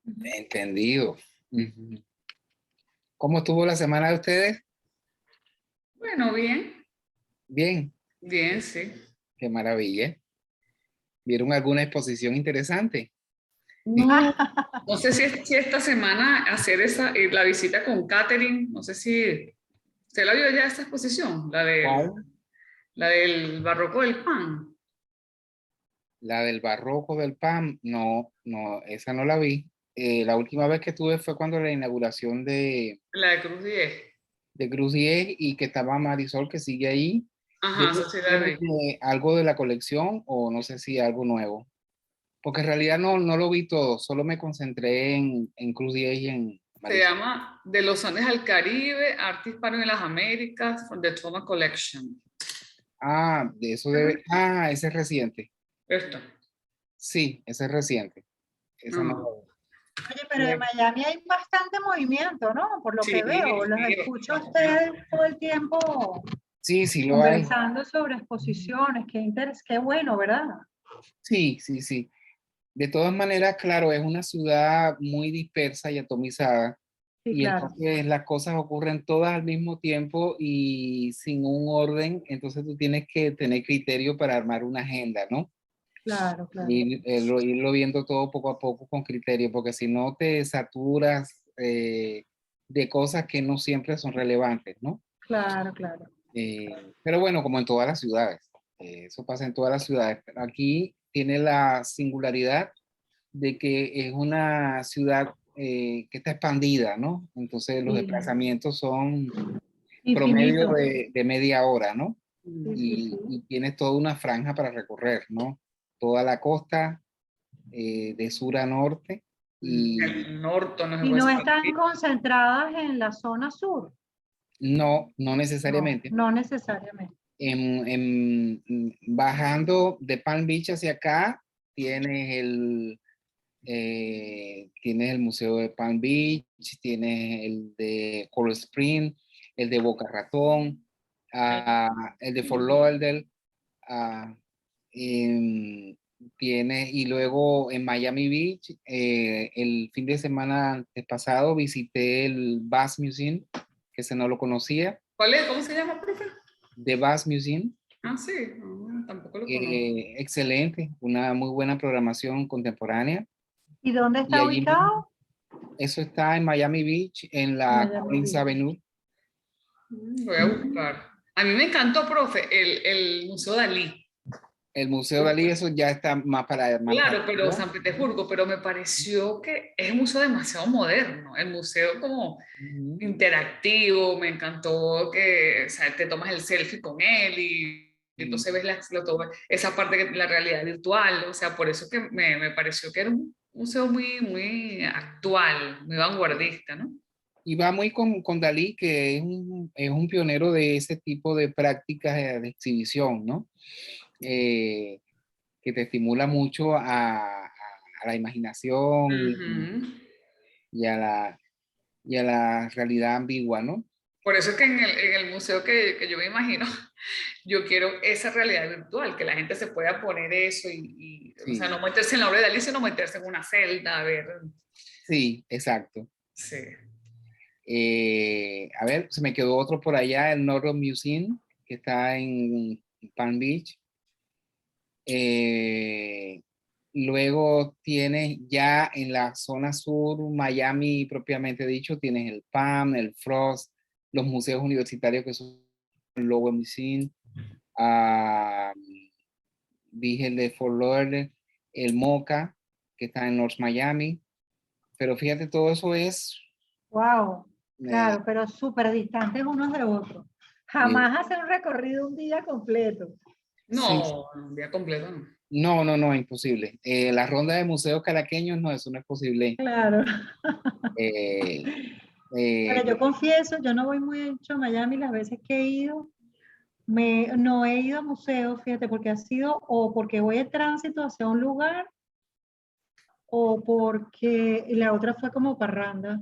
Ujú. Entendido. Ujú. ¿Cómo estuvo la semana de ustedes? Bueno, bien, Bien, bien, sí. qué maravilla. ¿Vieron alguna exposición interesante? No, no sé si esta semana hacer la visita con Catherine, no sé si usted la vio ya esta exposición, ¿Cuál? la del barroco del pan, La del barroco del PAM. No, no, esa no la vi. La última vez que estuve fue cuando la inauguración la de Cruz 10. de Cruz 10 y que estaba Marisol que sigue ahí. Ajá, Debe esa sí la ser vi. algo de la colección o no sé si algo nuevo. Porque en realidad no, no lo vi todo, solo me concentré en Cruz 10 y en Se Marisol. llama De los Andes al Caribe, Arte Hispano en las Américas, from the Toma Collection. Ah, de eso Ajá, debe. Ah, ese es reciente. esto. Sí, ese es reciente. Esa no Ajá. lo Oye, pero en vi. Miami hay bastante movimiento, ¿no? Por lo Sí, que veo, los sí, escucho a bastante. ustedes todo el tiempo Sí, sí lo hay. conversando sobre exposiciones, qué bueno, ¿verdad? Sí, sí, sí. De todas maneras, claro, es una ciudad muy dispersa y atomizada. Sí, Y claro, entonces las cosas ocurren todas al mismo tiempo y sin un orden. Entonces tú tienes que tener criterio para armar una agenda, ¿no? claro, claro, Y irlo viendo todo poco a poco con criterio, porque si no te saturas de cosas que no siempre son relevantes, ¿no? claro, claro. Pero bueno, como en todas las ciudades, eso pasa en todas las ciudades. Pero aquí tiene la singularidad de que es una ciudad que está expandida, ¿no? Entonces los Sí, desplazamientos son promedio infinito. de media hora, ¿no? Sí, sí, sí. Y tienes toda una franja para recorrer, ¿no? Toda la costa de sur a norte y El norte, no es el Y no West están Palm. concentradas en la zona sur. no, no No, necesariamente. no necesariamente. Bajando de Palm Beach hacia acá, tienes el Museo de Palm Beach, tienes el de Coral Spring, el de Boca Ratón, el de Fort Lauderdale, ah, em, y luego en Miami Beach, el fin de semana antes pasado visité el Bass Museum, que ese no lo conocía, ¿Cuál es? ¿Cómo se llama, profe? The Bass Museum. Ah, sí, no, tampoco lo conozco. Excelente, una muy buena programación contemporánea. ¿Y dónde Y está allí mismo, ubicado? eso está en Miami Beach, en En la Miami Collins Beach. Avenue. Voy a Mm, buscar. A mí me encantó, profe, el Museo Dalí. El Museo Dalí, eso ya está más para Claro, pero arriba. San Petersburgo, pero me pareció que es un museo demasiado moderno. El museo como Ujú. interactivo, me encantó que, o sea, te tomas el selfie con él y Y, entonces ves esa parte que la realidad virtual. O sea, por eso que me pareció que era un museo muy, muy actual, muy vanguardista, ¿no? y va muy con Dalí, que es un pionero de ese tipo de prácticas de exhibición, ¿no? Eh, que te estimula mucho a la imaginación Ujú. y a la realidad ambigua, ¿no? Por eso es que en el museo que yo me imagino, yo quiero esa realidad virtual, que la gente se pueda poner eso o sea, no Sí, meterse en la obra de Dalí, sino meterse en una celda, a ver. sí, exacto. Sí. A ver, se me quedó otro por allá, el Northern Museum, que está en Palm Beach. Eh, Luego tienes ya en la zona sur, Miami propiamente dicho, tienes el PAM, el Frost, los museos universitarios que son el Lowell Museum, ah, dije el de Fort Lauderdale, el MoCA, que está en North Miami, pero fíjate, todo eso es, wow, eh, claro, pero súper distantes unos de otros. eh, Jamás hacer un recorrido un día completo. sí, No, un día completo no. no, no, no, imposible. La ronda de museos caraqueños, no, eso no es posible. Claro. Eh, Pero eh, yo confieso, yo no voy mucho a Miami las veces que he ido. No he ido a museos, fíjate, porque ha sido o porque voy en tránsito hacia un lugar o porque y la otra fue como parranda,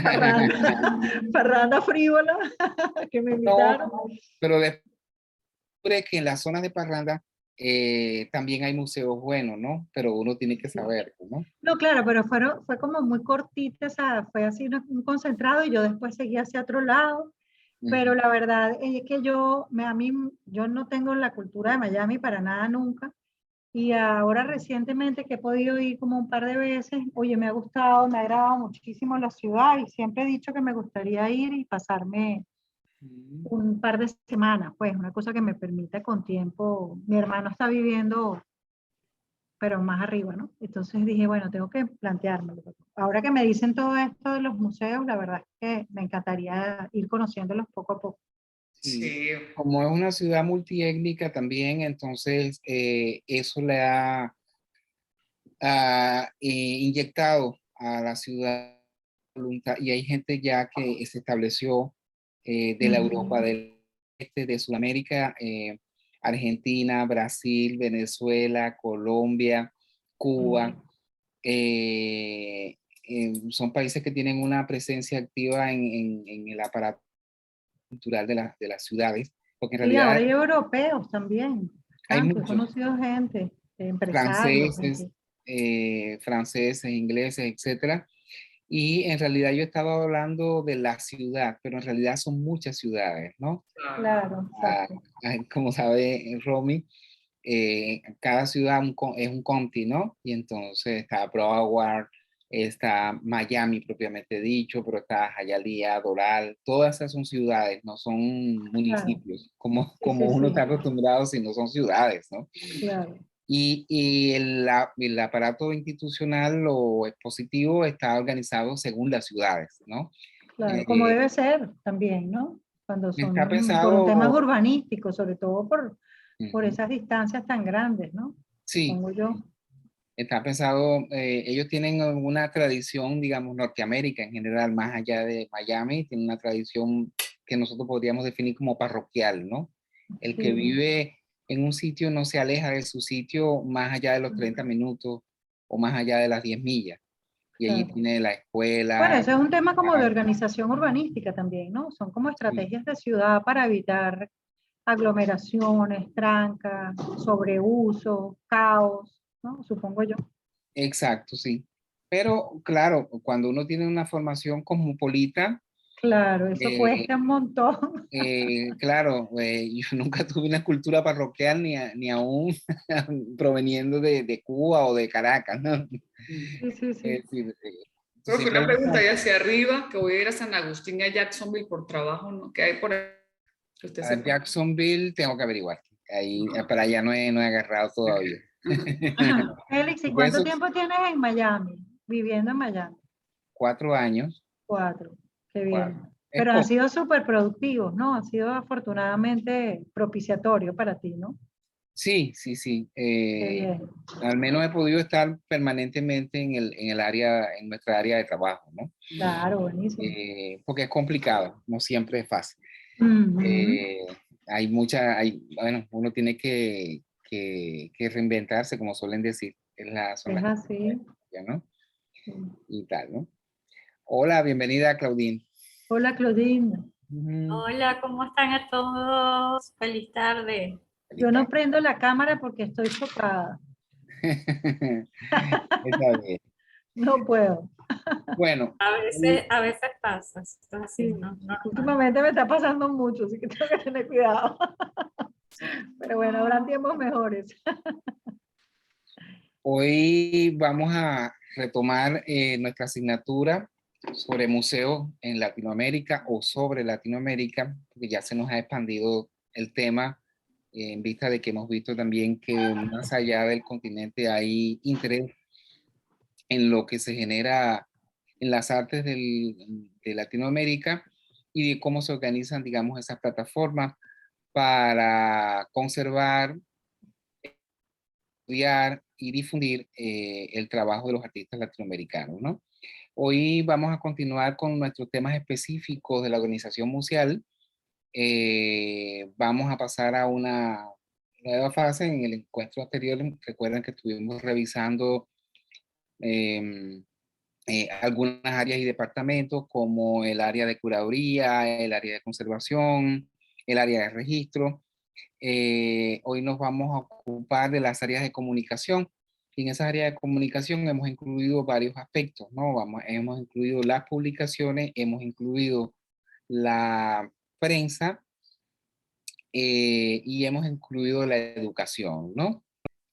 parranda, parranda frívola que me no, invitaron. pero descubre que en las zonas de parranda también hay museos buenos, ¿no? Pero uno tiene que saber, ¿no? No, claro, pero fue como muy cortita, o sea, fue así un concentrado y yo después seguí hacia otro lado. Pero Ujú. la verdad es que yo no tengo la cultura de Miami para nada nunca. Y ahora recientemente que he podido ir como un par de veces, oye, me ha gustado, me ha agradado muchísimo la ciudad y siempre he dicho que me gustaría ir y pasarme Ujú. un par de semanas, pues una cosa que me permita con tiempo. Mi hermano está viviendo, pero más arriba, ¿no? Entonces dije, bueno, tengo que planteármelo. Ahora que me dicen todo esto de los museos, la verdad es que me encantaría ir conociéndolos poco a poco. Sí. Sí, Como es una ciudad multiétnica también, entonces eso le ha inyectado a la ciudad voluntad y hay gente ya que se estableció de la Europa Ujú. del Este, de Sudamérica, Argentina, Brasil, Venezuela, Colombia, Cuba. Son países que tienen una presencia activa en el aparato cultural de las ciudades, porque en Sí, ahora realidad hay europeos también, hay tanto, he muchos conocido gente, empresarios, franceses, gente. franceses, ingleses, etcétera. Y en realidad yo estaba hablando de la ciudad, pero en realidad son muchas ciudades, ¿no? claro. Claro, Ah, exacto. como sabe Romy, cada ciudad es un county, ¿no? Y entonces está Broward, está Miami propiamente dicho, pero está Hialeah, Doral, todas esas son ciudades, no son Claro, municipios, sí, como sí, uno sí, está acostumbrado, si no son ciudades, ¿no? claro, Y el aparato institucional o expositivo está organizado según las ciudades, ¿no? claro, como Eh, debe ser también, ¿no? Cuando está son por un tema pensado, urbanístico, sobre todo por ujú, esas distancias tan grandes, ¿no? sí, Supongo yo. está pensado, ellos tienen una tradición, digamos, Norteamérica en general, más allá de Miami, tiene una tradición que nosotros podríamos definir como parroquial, ¿no? El que Sí. vive en un sitio no se aleja de su sitio más allá de los 30 minutos o más allá de las 10 millas. Y allí Claro. tiene la Bueno, escuela. ese es un tema como de organización urbanística también, ¿no? Son como Sí, estrategias de ciudad para evitar aglomeraciones, trancas, sobreuso, caos, ¿no? Supongo yo. exacto, sí. Pero claro, cuando uno tiene una formación cosmopolita, Claro, eso eh, cuesta un montón. claro, yo nunca tuve una cultura parroquial ni aún proveniendo de Cuba o de Caracas, ¿no? Sí, sí, sí. Es decir, Profe, una simplemente pregunta ahí hacia arriba, que voy a ir a San Agustín y a Jacksonville por trabajo, ¿no? ¿Qué hay por ahí que usted a sepa? Jacksonville tengo que averiguar. Ahí, para allá no he agarrado todavía. Félix, ¿y De cuánto esos tiempo tienes en Miami? Viviendo en Miami. 4 años, 4. Qué bien. 4. Es Pero han poco. sido súper productivos, ¿no? Han sido afortunadamente propiciatorio para ti, ¿no? Sí, sí, sí. Qué bien. Al menos he podido estar permanentemente en el área, en nuestra área de trabajo, ¿no? Claro, buenísimo. Porque es complicado, no siempre es fácil. Ujú. Eh, bueno, uno tiene que reinventarse, como suelen decir, son Es las así. cosas, ¿no? Sí. Y tal, ¿no? Hola, bienvenida, Claudine. Hola, Claudine. Ujú. Hola, ¿cómo están a todos? Feliz tarde. Yo no Felicidades. prendo la cámara porque estoy sofocada. Está bien. No puedo. Bueno, A veces pasa, esto es así, Sí. ¿no? Normal. Últimamente me está pasando mucho, así que tengo que tener cuidado. Pero bueno, habrán tiempos mejores. hoy vamos a retomar nuestra asignatura sobre museos en Latinoamérica o sobre Latinoamérica, porque ya se nos ha expandido el tema en vista de que hemos visto también que más allá del continente hay interés en lo que se genera en las artes de Latinoamérica y de cómo se organizan, digamos, esas plataformas para conservar, estudiar y difundir el trabajo de los artistas latinoamericanos, ¿no? Hoy vamos a continuar con nuestros temas específicos de la organización museal. Vamos a pasar a una nueva fase. En el encuentro anterior, recuerdan que estuvimos revisando eh, algunas áreas y departamentos como el área de curaduría, el área de conservación, el área de registro. Hoy nos vamos a ocupar de las áreas de comunicación. Y en esas áreas de comunicación hemos incluido varios aspectos, ¿no? Hemos incluido las publicaciones, hemos incluido la prensa y hemos incluido la educación, ¿no?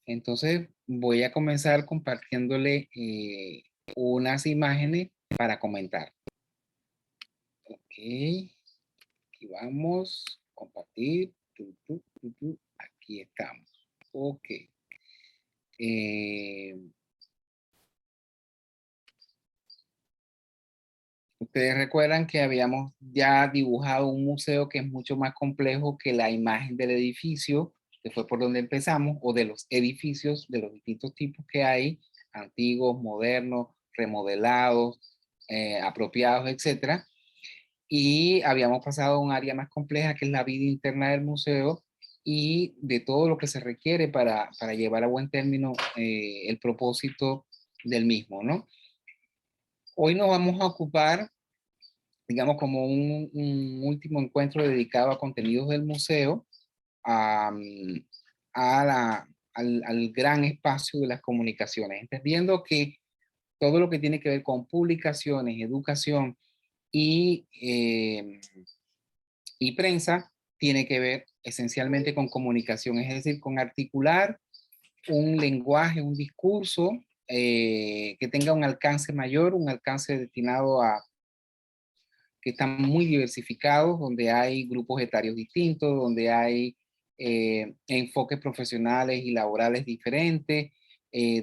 Entonces voy a comenzar compartiéndole unas imágenes para comentar. Ok, aquí vamos, compartir, aquí estamos. Ok. Ustedes recuerdan que habíamos ya dibujado un museo que es mucho más complejo que la imagen del edificio, que fue por donde empezamos, o de los edificios de los distintos tipos que hay, antiguos, modernos, remodelados, apropiados, etcétera. Y habíamos pasado a un área más compleja que es la vida interna del museo y de todo lo que se requiere para llevar a buen término el propósito del mismo, ¿no? Hoy nos vamos a ocupar, digamos, como un último encuentro dedicado a contenidos del museo, a, al gran espacio de las comunicaciones, entendiendo que todo lo que tiene que ver con publicaciones, educación y prensa tiene que ver esencialmente con comunicación, es decir, con articular un lenguaje, un discurso que tenga un alcance mayor, un alcance destinado a que están muy diversificados, donde hay grupos etarios distintos, donde hay enfoques profesionales y laborales diferentes,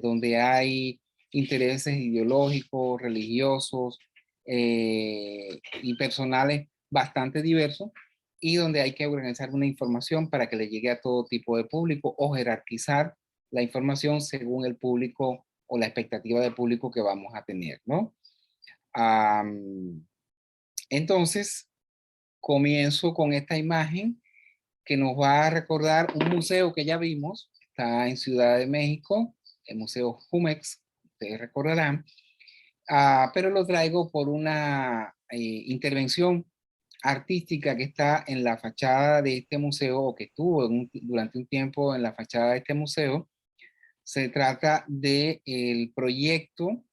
donde hay intereses ideológicos, religiosos y personales bastante diversos, y donde hay que organizar una información para que le llegue a todo tipo de público o jerarquizar la información según el público o la expectativa de público que vamos a tener, ¿no? Entonces, comienzo con esta imagen que nos va a recordar un museo que ya vimos, está en Ciudad de México, el Museo Jumex, ustedes recordarán, pero lo traigo por una intervención artística que está en la fachada de este museo, o que estuvo durante un tiempo en la fachada de este museo. Se trata del proyecto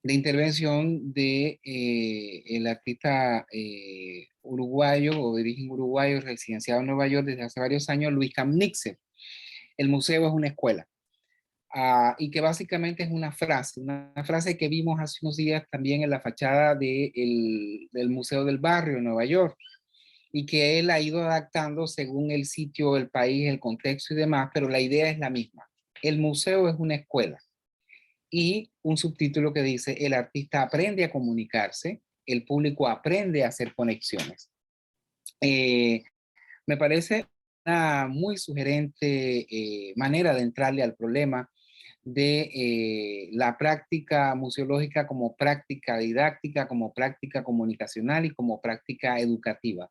de intervención de el artista uruguayo o de origen uruguayo residenciado en Nueva York desde hace varios años, Luis Camnixer. El museo es una escuela. Y que básicamente es una frase que vimos hace unos días también en la fachada del Museo del Barrio en Nueva York, y que él ha ido adaptando según el sitio, el país, el contexto y demás, pero la idea es la misma. El museo es una escuela. Y un subtítulo que dice, el artista aprende a comunicarse, el público aprende a hacer conexiones. Me parece una muy sugerente manera de entrarle al problema de la práctica museológica como práctica didáctica, como práctica comunicacional y como práctica educativa,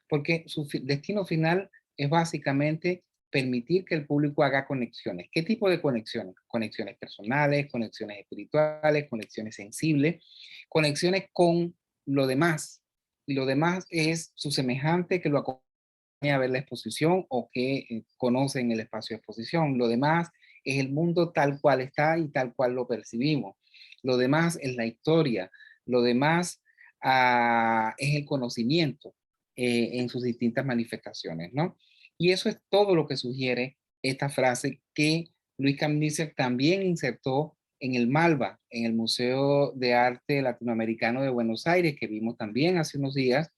porque su destino final es básicamente permitir que el público haga conexiones. ¿Qué tipo de conexiones? Conexiones personales, conexiones espirituales, conexiones sensibles, conexiones con lo demás. Y lo demás es su semejante que lo acompaña a ver la exposición o que conocen el espacio de exposición. Lo demás es el mundo tal cual está y tal cual lo percibimos. Lo demás es la historia. Lo demás es el conocimiento en sus distintas manifestaciones, ¿no? Y eso es todo lo que sugiere esta frase que Luis Camnitzer también insertó en el Malva, en el Museo de Arte Latinoamericano de Buenos Aires, que vimos también hace unos días,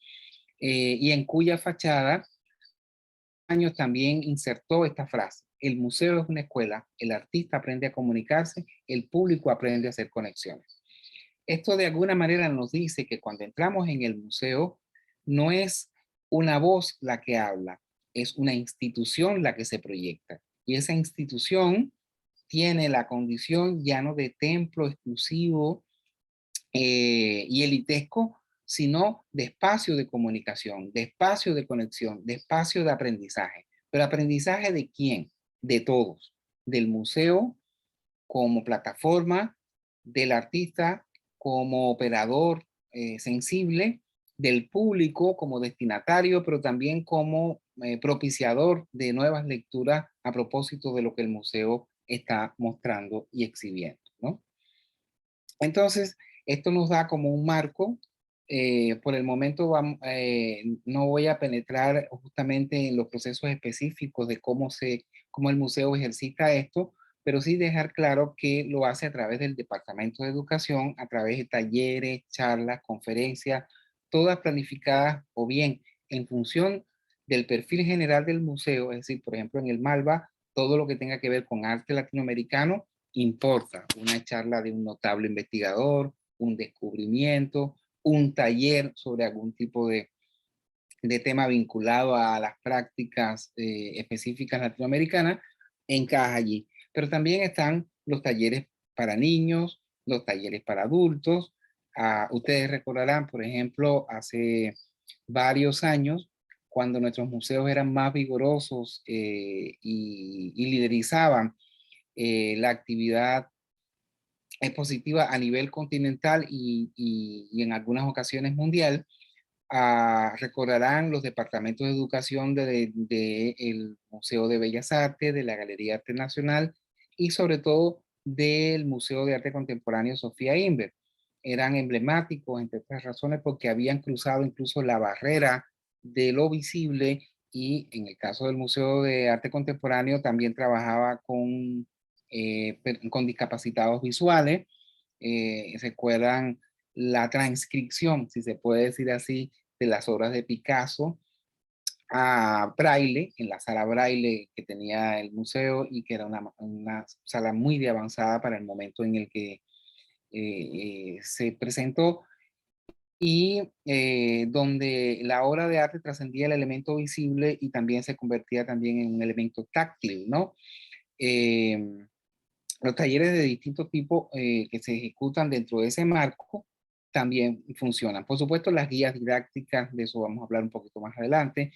y en cuya fachada años también insertó esta frase: el museo es una escuela, el artista aprende a comunicarse, el público aprende a hacer conexiones. Esto de alguna manera nos dice que cuando entramos en el museo no es una voz la que habla, es una institución la que se proyecta. Y esa institución tiene la condición ya no de templo exclusivo y elitesco, sino de espacio de comunicación, de espacio de conexión, de espacio de aprendizaje. ¿Pero aprendizaje de quién? De todos. Del museo como plataforma, del artista como operador sensible del público como destinatario, pero también como propiciador de nuevas lecturas a propósito de lo que el museo está mostrando y exhibiendo, ¿no? Entonces, esto nos da como un marco. Por el momento no voy a penetrar justamente en los procesos específicos de cómo el museo ejercita esto, pero sí dejar claro que lo hace a través del Departamento de Educación, a través de talleres, charlas, conferencias, todas planificadas o bien en función del perfil general del museo, es decir, por ejemplo, en el Malva, todo lo que tenga que ver con arte latinoamericano importa. Una charla de un notable investigador, un descubrimiento, un taller sobre algún tipo de tema vinculado a las prácticas específicas latinoamericanas, encaja allí. Pero también están los talleres para niños, los talleres para adultos. Ustedes recordarán, por ejemplo, hace varios años, cuando nuestros museos eran más vigorosos y liderizaban la actividad expositiva a nivel continental y en algunas ocasiones mundial. Recordarán los departamentos de educación del Museo de Bellas Artes, de la Galería Arte Nacional y sobre todo del Museo de Arte Contemporáneo Sofía Inver. Eran emblemáticos, entre otras razones, porque habían cruzado incluso la barrera de lo visible y en el caso del Museo de Arte Contemporáneo también trabajaba con discapacitados visuales. Recuerdan la transcripción, si se puede decir así, de las obras de Picasso a braille, en la sala braille que tenía el museo y que era una sala muy de avanzada para el momento en el que se presentó y donde la obra de arte trascendía el elemento visible y también se convertía también en un elemento táctil, ¿no? Los talleres de distintos tipos que se ejecutan dentro de ese marco también funcionan. Por supuesto, las guías didácticas, de eso vamos a hablar un poquito más adelante,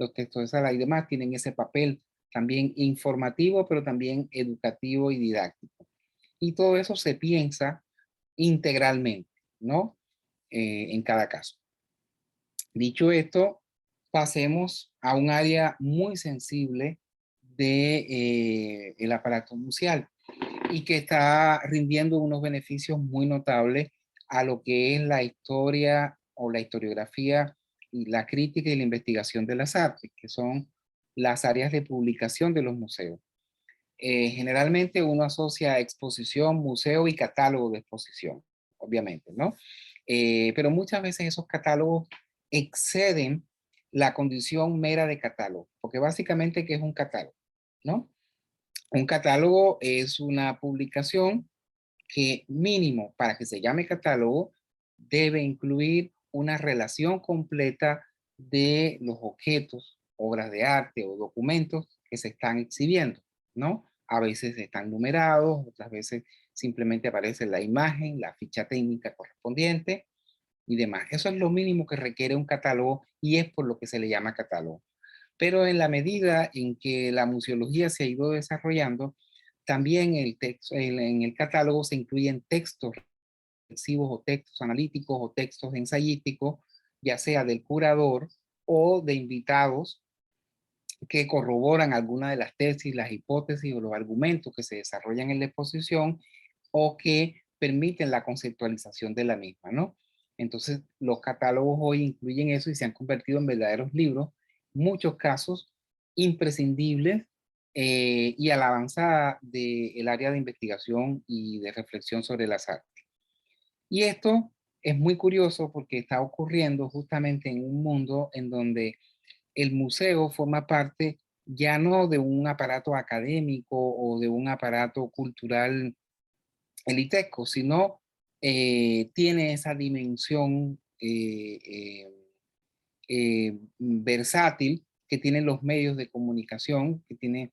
los textos de sala y demás tienen ese papel también informativo, pero también educativo y didáctico. Y todo eso se piensa integralmente, ¿no? En cada caso. Dicho esto, pasemos a un área muy sensible del aparato museal y que está rindiendo unos beneficios muy notables a lo que es la historia o la historiografía y la crítica y la investigación de las artes, que son las áreas de publicación de los museos. Generalmente uno asocia exposición, museo y catálogo de exposición, obviamente, ¿no? Pero muchas veces esos catálogos exceden la condición mera de catálogo, porque básicamente, ¿qué es un catálogo? ¿No? Un catálogo es una publicación que mínimo para que se llame catálogo debe incluir una relación completa de los objetos, obras de arte o documentos que se están exhibiendo, ¿no? A veces están numerados, otras veces simplemente aparece la imagen, la ficha técnica correspondiente y demás. Eso es lo mínimo que requiere un catálogo y es por lo que se le llama catálogo. Pero en la medida en que la museología se ha ido desarrollando, también en el catálogo se incluyen textos reflexivos o textos analíticos o textos ensayísticos, ya sea del curador o de invitados que corroboran alguna de las tesis, las hipótesis o los argumentos que se desarrollan en la exposición o que permiten la conceptualización de la misma, ¿no? Entonces, los catálogos hoy incluyen eso y se han convertido en verdaderos libros, muchos casos imprescindibles y a la avanzada del área de investigación y de reflexión sobre las artes. Y esto es muy curioso porque está ocurriendo justamente en un mundo en donde el museo forma parte ya no de un aparato académico o de un aparato cultural elitesco, sino tiene esa dimensión versátil que tienen los medios de comunicación, que tiene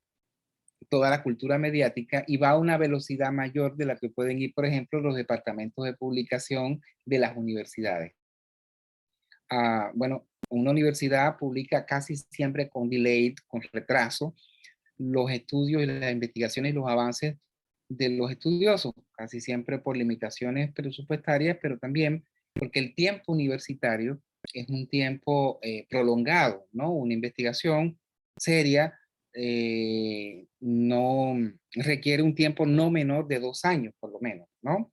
toda la cultura mediática y va a una velocidad mayor de la que pueden ir, por ejemplo, los departamentos de publicación de las universidades. Bueno, una universidad publica casi siempre con delay, con retraso, los estudios y las investigaciones y los avances de los estudiosos, casi siempre por limitaciones presupuestarias, pero también porque el tiempo universitario es un tiempo prolongado, ¿no? Una investigación seria no requiere un tiempo no menor de 2 años, por lo menos, ¿no?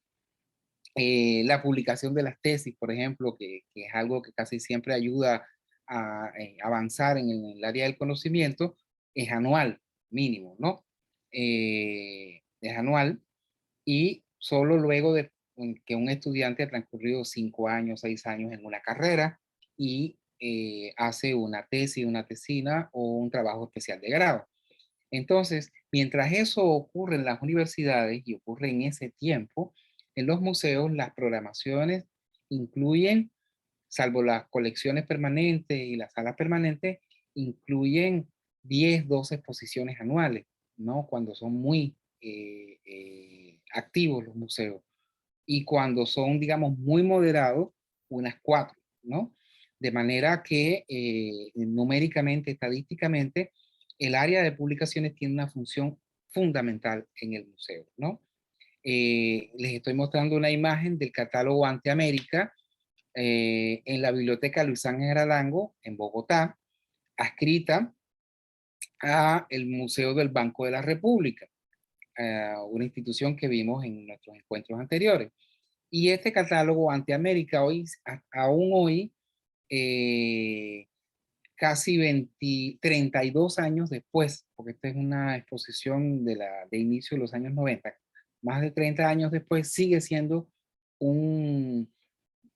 La publicación de las tesis, por ejemplo, que es algo que casi siempre ayuda a avanzar en el área del conocimiento, es anual, mínimo, ¿no? Es anual y solo luego de que un estudiante ha transcurrido 5 años, 6 años en una carrera y hace una tesis, una tesina o un trabajo especial de grado. Entonces, mientras eso ocurre en las universidades y ocurre en ese tiempo, en los museos las programaciones incluyen, salvo las colecciones permanentes y las salas permanentes, incluyen 10, 12 exposiciones anuales, ¿no? Cuando son muy activos los museos. Y cuando son, digamos, muy moderados, unas 4, ¿no? De manera que numéricamente, estadísticamente, el área de publicaciones tiene una función fundamental en el museo, ¿no? Les estoy mostrando una imagen del catálogo Ante América en la Biblioteca Luis Ángel Arango, en Bogotá, adscrita a el Museo del Banco de la República, una institución que vimos en nuestros encuentros anteriores. Y este catálogo Ante América, hoy, aún hoy, casi 32 años después, porque esta es una exposición de inicio de los años 90, más de 30 años después, sigue siendo un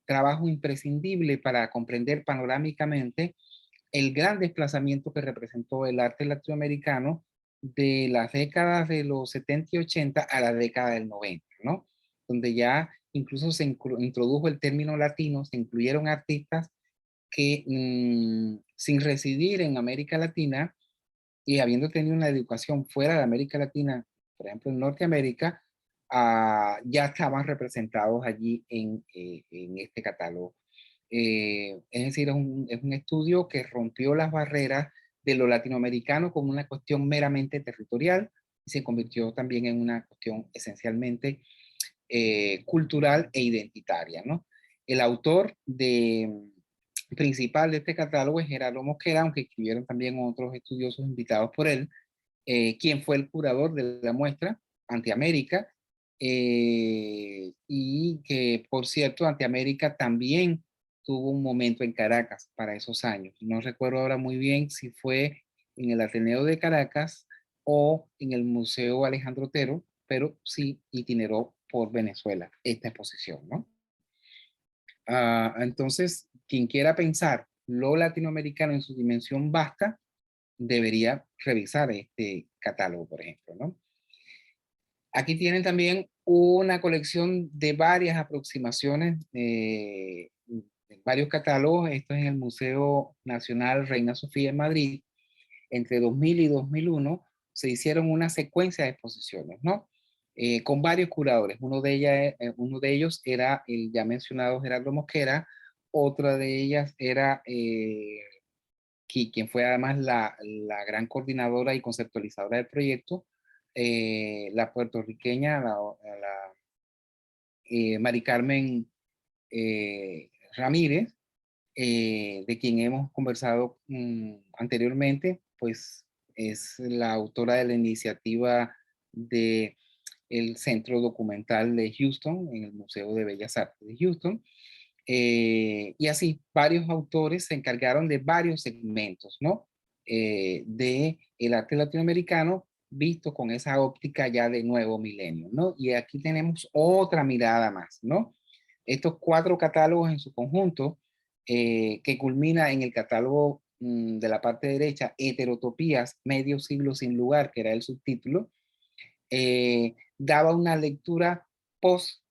trabajo imprescindible para comprender panorámicamente el gran desplazamiento que representó el arte latinoamericano de las décadas de los 70 y 80 a la década del 90, ¿no? Donde ya incluso se introdujo el término latino, se incluyeron artistas que sin residir en América Latina y habiendo tenido una educación fuera de América Latina, por ejemplo en Norteamérica, ya estaban representados allí en este catálogo. Es decir, es un estudio que rompió las barreras de lo latinoamericano como una cuestión meramente territorial y se convirtió también en una cuestión esencialmente cultural e identitaria, ¿no? El autor principal de este catálogo es Gerardo Mosquera, aunque escribieron también otros estudiosos invitados por él, quien fue el curador de la muestra Antiamérica, y que, por cierto, Antiamérica también tuvo un momento en Caracas para esos años. No recuerdo ahora muy bien si fue en el Ateneo de Caracas o en el Museo Alejandro Otero, pero sí itineró por Venezuela esta exposición, ¿no? Entonces, quien quiera pensar lo latinoamericano en su dimensión vasta, debería revisar este catálogo, por ejemplo, ¿no? Aquí tienen también una colección de varias aproximaciones, varios catálogos. Esto es en el Museo Nacional Reina Sofía en Madrid. Entre 2000 y 2001 se hicieron una secuencia de exposiciones, ¿no? Con varios curadores. Uno de ellos era el ya mencionado Gerardo Mosquera. Otra de ellas era quien fue además la gran coordinadora y conceptualizadora del proyecto, la puertorriqueña, Mari Carmen Ramírez, de quien hemos conversado anteriormente, pues es la autora de la iniciativa de el Centro Documental de Houston, en el Museo de Bellas Artes de Houston. Y así, varios autores se encargaron de varios segmentos, ¿no? De el arte latinoamericano visto con esa óptica ya de nuevo milenio, ¿no? Y aquí tenemos otra mirada más, ¿no? Estos 4 catálogos en su conjunto, que culmina en el catálogo de la parte derecha, Heterotopías, Medio Siglo Sin Lugar, que era el subtítulo, daba una lectura post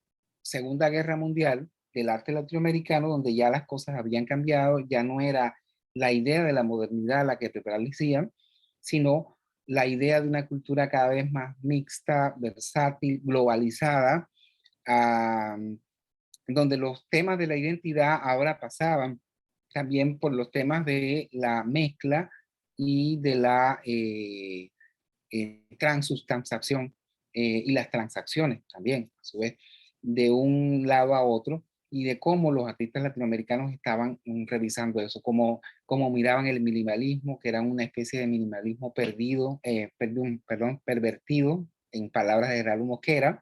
Segunda Guerra Mundial del arte latinoamericano, donde ya las cosas habían cambiado, ya no era la idea de la modernidad la que prevalecía, sino la idea de una cultura cada vez más mixta, versátil, globalizada, donde los temas de la identidad ahora pasaban también por los temas de la mezcla y de la transustanciación y las transacciones también, a su vez, de un lado a otro. y de cómo los artistas latinoamericanos estaban revisando eso, cómo miraban el minimalismo, que era una especie de minimalismo pervertido, en palabras de Raúl Mosquera,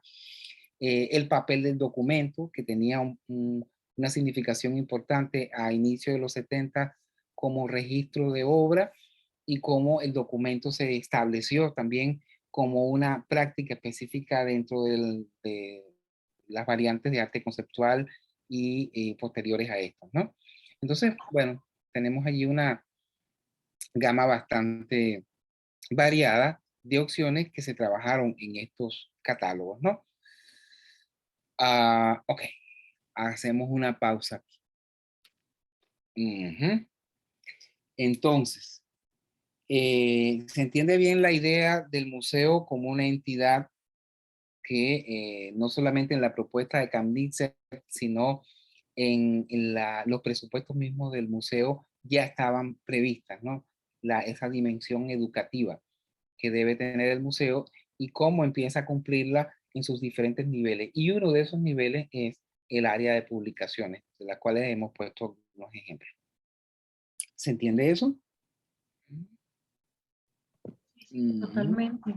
el papel del documento, que tenía una significación importante a inicio de los 70 como registro de obra, y cómo el documento se estableció también como una práctica específica dentro de las variantes de arte conceptual y posteriores a estas, ¿no? Entonces, bueno, tenemos allí una gama bastante variada de opciones que se trabajaron en estos catálogos, ¿no? Ok, hacemos una pausa aquí. Entonces, se entiende bien la idea del museo como una entidad que no solamente en la propuesta de Kambitzer, sino en los presupuestos mismos del museo ya estaban previstas, ¿no? Esa dimensión educativa que debe tener el museo y cómo empieza a cumplirla en sus diferentes niveles. Y uno de esos niveles es el área de publicaciones, de las cuales hemos puesto unos ejemplos. ¿Se entiende eso? Totalmente.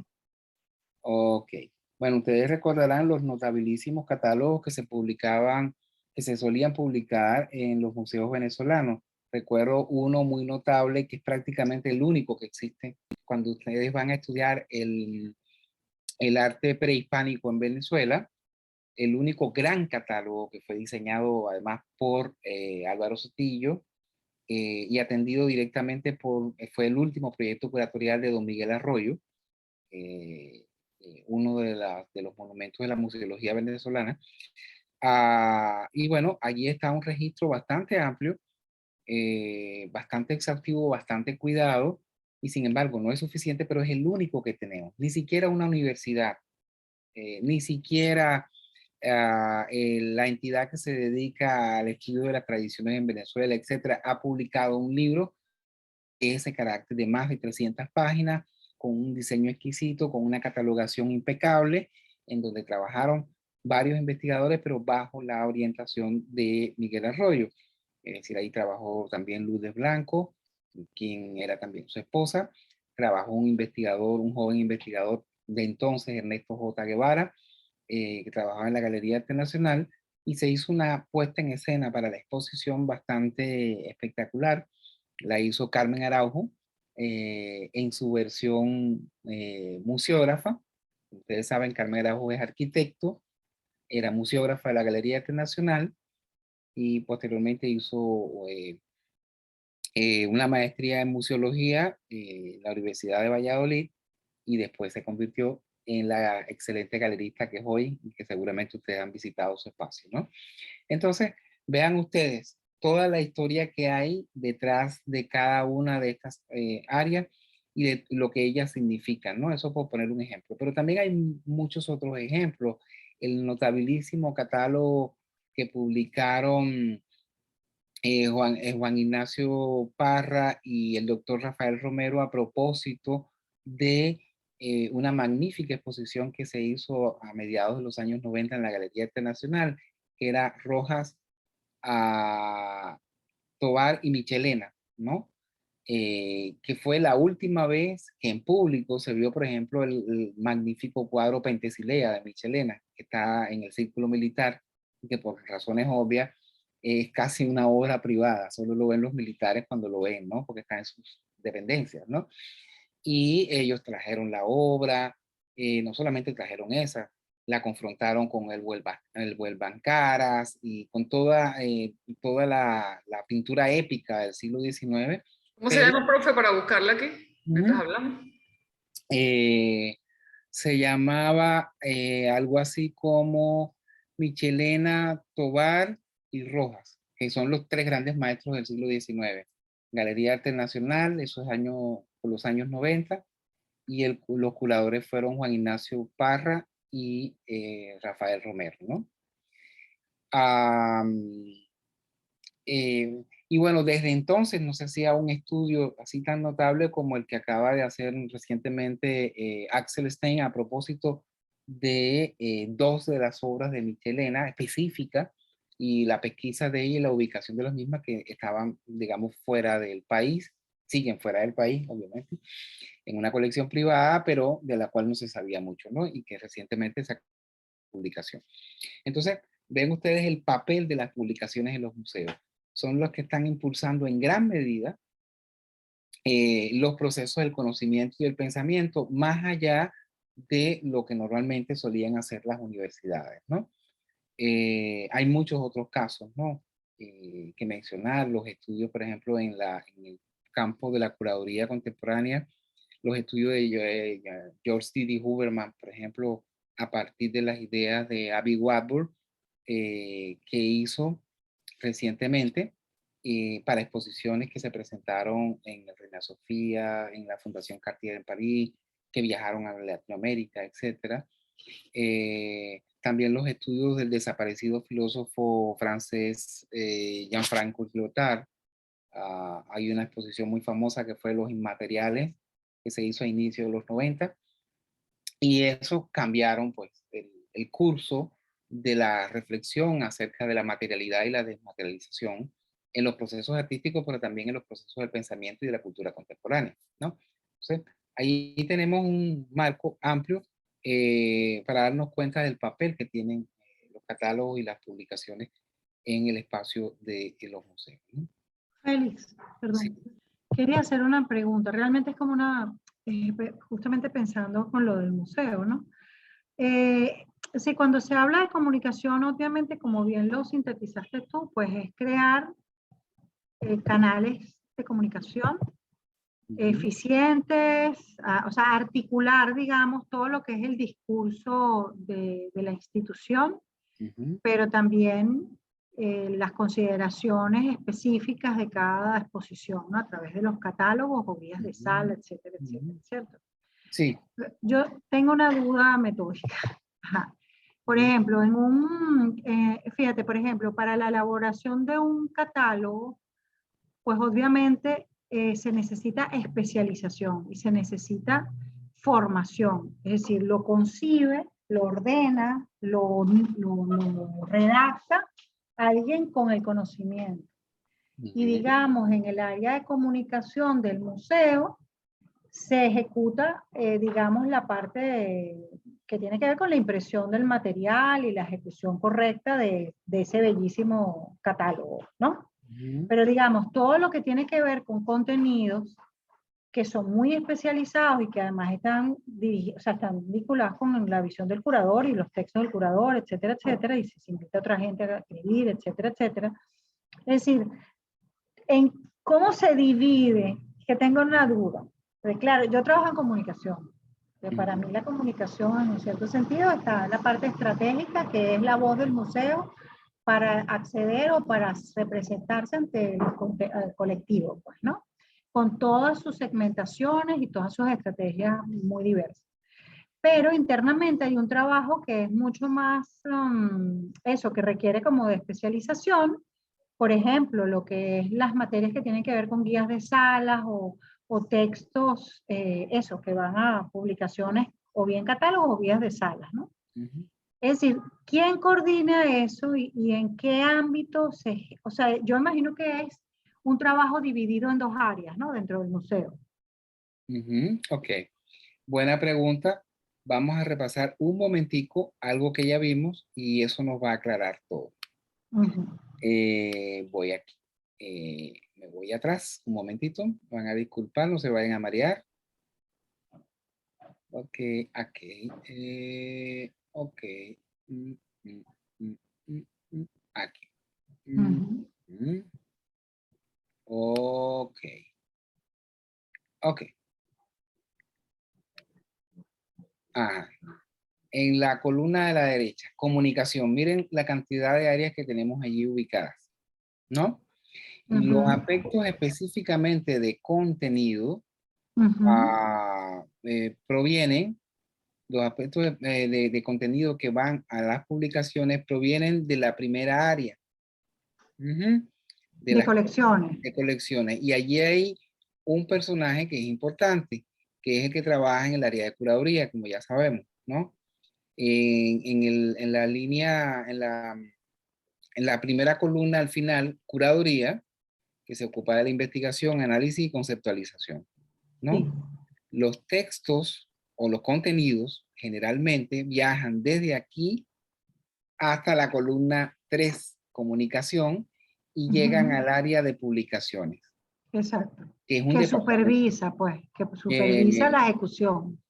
Ok. Bueno, ustedes recordarán los notabilísimos catálogos que se publicaban, que se solían publicar en los museos venezolanos. Recuerdo uno muy notable que es prácticamente el único que existe cuando ustedes van a estudiar el arte prehispánico en Venezuela, el único gran catálogo que fue diseñado además por Álvaro Sotillo y atendido directamente fue el último proyecto curatorial de don Miguel Arroyo, uno de los monumentos de la museología venezolana. Y bueno, allí está un registro bastante amplio, bastante exhaustivo, bastante cuidado, y sin embargo no es suficiente, pero es el único que tenemos. Ni siquiera una universidad, ni siquiera la entidad que se dedica al estudio de las tradiciones en Venezuela, etcétera, ha publicado un libro de ese carácter de más de 300 páginas, con un diseño exquisito, con una catalogación impecable, en donde trabajaron varios investigadores, pero bajo la orientación de Miguel Arroyo. Es decir, ahí trabajó también Lourdes Blanco, quien era también su esposa. Trabajó un investigador, un joven investigador de entonces, Ernesto J. Guevara, que trabajaba en la Galería Arte Nacional, y se hizo una puesta en escena para la exposición bastante espectacular. La hizo Carmen Araujo en su versión museógrafa. Ustedes saben, Carmen Araujo es arquitecto, era museógrafa de la Galería Arte Nacional y posteriormente hizo una maestría en museología en la Universidad de Valladolid y después se convirtió en la excelente galerista que es hoy y que seguramente ustedes han visitado su espacio, ¿no? Entonces, vean ustedes toda la historia que hay detrás de cada una de estas áreas y de lo que ellas significan, ¿no? Eso por poner un ejemplo. Pero también hay muchos otros ejemplos. El notabilísimo catálogo que publicaron Juan Ignacio Parra y el doctor Rafael Romero a propósito de una magnífica exposición que se hizo a mediados de los años 90 en la Galería Internacional, que era Rojas, Tovar y Michelena, ¿no? Que fue la última vez que en público se vio, por ejemplo, el magnífico cuadro Pentesilea de Michelena, que está en el Círculo Militar, que por razones obvias es casi una obra privada, solo lo ven los militares cuando lo ven, ¿no? Porque está en sus dependencias, ¿no? Y ellos trajeron la obra, no solamente trajeron esa, la confrontaron con el Huelvan Caras y con toda la pintura épica del siglo XIX. ¿Cómo se Pero llama, profe, para buscarla aquí? Mientras hablamos. se llamaba algo así como Michelena, Tovar y Rojas, que son los tres grandes maestros del siglo XIX. Galería Arte Nacional, esos años, por los años 90, y los curadores fueron Juan Ignacio Parra y Rafael Romero, ¿no? Y bueno, desde entonces no se hacía un estudio así tan notable como el que acaba de hacer recientemente Axel Stein a propósito de dos de las obras de Michelena específicas, y la pesquisa de ella y la ubicación de las mismas que estaban, digamos, fuera del país, siguen fuera del país, obviamente, en una colección privada, pero de la cual no se sabía mucho, ¿no? Y que recientemente sacó publicación. Entonces, ven ustedes el papel de las publicaciones en los museos. Son los que están impulsando en gran medida los procesos del conocimiento y del pensamiento, más allá de lo que normalmente solían hacer las universidades, ¿no? Hay muchos otros casos, ¿no? Que mencionar, los estudios, por ejemplo, en el campo de la curaduría contemporánea, los estudios de George D. Huberman, por ejemplo, a partir de las ideas de Abby Warburg, que hizo recientemente para exposiciones que se presentaron en el Reina Sofía, en la Fundación Cartier en París, que viajaron a Latinoamérica, etc. También los estudios del desaparecido filósofo francés Jean-Francois Lyotard. Hay una exposición muy famosa que fue Los Inmateriales, que se hizo a inicios de los 90, y eso cambiaron pues el curso de la reflexión acerca de la materialidad y la desmaterialización en los procesos artísticos, pero también en los procesos del pensamiento y de la cultura contemporánea, ¿no? Entonces, ahí tenemos un marco amplio para darnos cuenta del papel que tienen los catálogos y las publicaciones en el espacio de los museos, ¿no? Félix, Sí. perdón. Quería hacer una pregunta. Realmente es como justamente pensando con lo del museo, ¿no? Sí, cuando se habla de comunicación, obviamente, como bien lo sintetizaste tú, pues es crear canales de comunicación eficientes, o sea, articular, digamos, todo lo que es el discurso de la institución, pero también las consideraciones específicas de cada exposición, ¿no? A través de los catálogos o guías de sala, etcétera, etcétera, ¿cierto? Sí. Yo tengo una duda metódica. Ajá. Por ejemplo, fíjate, por ejemplo, para la elaboración de un catálogo, pues obviamente se necesita especialización y se necesita formación. Es decir, lo concibe, lo ordena, lo redacta alguien con el conocimiento. Y digamos, en el área de comunicación del museo, se ejecuta, digamos, la parte que tiene que ver con la impresión del material y la ejecución correcta de ese bellísimo catálogo, ¿no? Pero digamos, todo lo que tiene que ver con contenidos que son muy especializados y que además están vinculados con la visión del curador y los textos del curador, etcétera, etcétera, y se invita a otra gente a escribir, etcétera, etcétera. Es decir, en cómo se divide, que tengo una duda. Porque claro, yo trabajo en comunicación. Para mí la comunicación, en un cierto sentido, está en la parte estratégica, que es la voz del museo, para acceder o para representarse ante el colectivo, pues, ¿no? Con todas sus segmentaciones y todas sus estrategias muy diversas. Pero internamente hay un trabajo que es mucho más, eso, que requiere como de especialización. Por ejemplo, lo que es las materias que tienen que ver con guías de salas o textos, eso, que van a publicaciones o bien catálogos o guías de salas, ¿no? Es decir, ¿quién coordina eso y en qué ámbito o sea, yo imagino que es un trabajo dividido en dos áreas, ¿no? Dentro del museo. Ok, buena pregunta. Vamos a repasar un momentico algo que ya vimos y eso nos va a aclarar todo. Voy aquí. Me voy atrás un momentito. Van a disculpar, no se vayan a marear. Ok, aquí. Ok. Aquí. Ok. Ok. Ajá. En la columna de la derecha, comunicación. Miren la cantidad de áreas que tenemos allí ubicadas, ¿no? Los aspectos específicamente de contenido provienen, los aspectos de contenido que van a las publicaciones provienen de la primera área. De las colecciones. De colecciones. Y allí hay un personaje que es importante, que es el que trabaja en el área de curaduría, como ya sabemos, ¿no? En la línea, en En la primera columna al final, curaduría, que se ocupa de la investigación, análisis y conceptualización, ¿no? Sí, Los textos o los contenidos generalmente viajan desde aquí hasta la columna 3, comunicación, y llegan ujú, al área de publicaciones, exacto. que es un Que departamento supervisa, pues, que supervisa eh, la ejecución.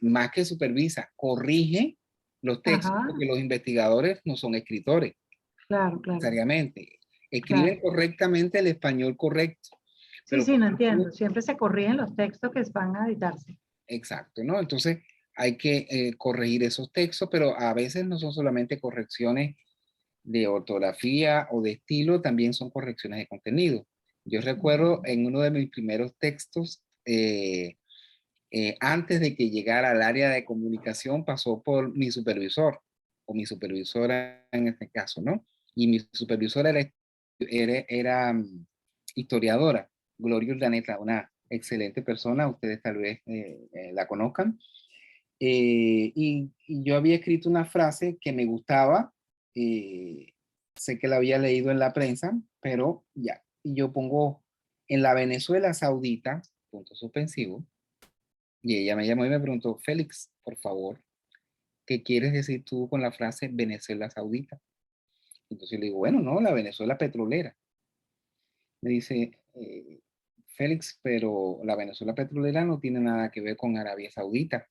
más que supervisa, corrige los textos, Ajá, porque los investigadores no son escritores, claro, claro, necesariamente. Escriben claro. correctamente el español correcto, Sí, pero sí, no cuando entiendo. tú, Siempre se corrigen los textos que van a editarse. exacto, ¿no? Entonces hay que corregir esos textos, pero a veces no son solamente correcciones de ortografía o de estilo, también son correcciones de contenido. Yo recuerdo en uno de mis primeros textos, antes de que llegara al área de comunicación, pasó por mi supervisor o mi supervisora en este caso, ¿no? Y mi supervisora era historiadora, Gloria Urdaneta, una excelente persona, ustedes tal vez la conozcan. Y yo había escrito una frase que me gustaba, sé que la había leído en la prensa, pero ya, y yo pongo en la Venezuela Saudita, punto suspensivo, y ella me llamó y me preguntó, Félix, por favor, ¿qué quieres decir tú con la frase Venezuela Saudita? Entonces yo le digo, bueno, no, la Venezuela petrolera. Me dice, Félix, pero la Venezuela petrolera no tiene nada que ver con Arabia Saudita.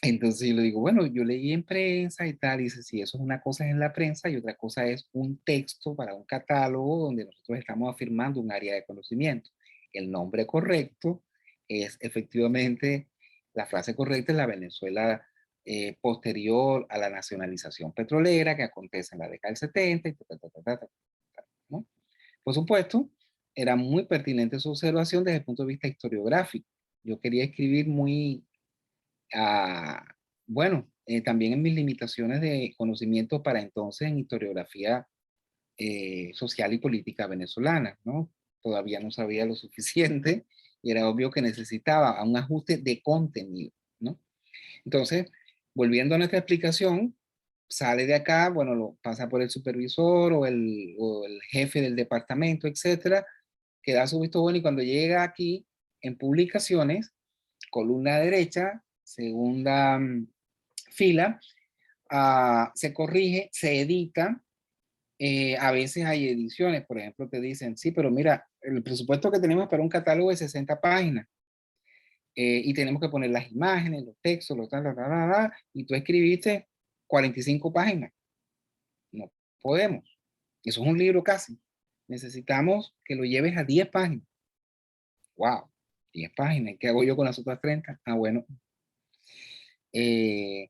Entonces yo le digo, bueno, yo leí en prensa y tal, y dice, sí, eso es una cosa es en la prensa y otra cosa es un texto para un catálogo donde nosotros estamos afirmando un área de conocimiento. El nombre correcto es efectivamente, la frase correcta es la Venezuela posterior a la nacionalización petrolera que acontece en la década del 70 y ¿no? Por supuesto, era muy pertinente su observación desde el punto de vista historiográfico. Yo quería escribir muy ah, bueno, también en mis limitaciones de conocimiento para entonces en historiografía social y política venezolana, ¿no? Todavía no sabía lo suficiente y era obvio que necesitaba un ajuste de contenido, ¿no? Entonces, volviendo a nuestra explicación, sale de acá, bueno, lo pasa por el supervisor o el jefe del departamento, etcétera, que da su visto bueno y cuando llega aquí en publicaciones, columna derecha, segunda fila, se corrige, se edita. A veces hay ediciones, por ejemplo, te dicen, sí, pero mira, el presupuesto que tenemos para un catálogo es 60 páginas y tenemos que poner las imágenes, los textos, y tú escribiste 45 páginas. No podemos. Eso es un libro casi. Necesitamos que lo lleves a 10 páginas. Wow, 10 páginas. ¿Qué hago yo con las otras 30? Ah, bueno. Eh,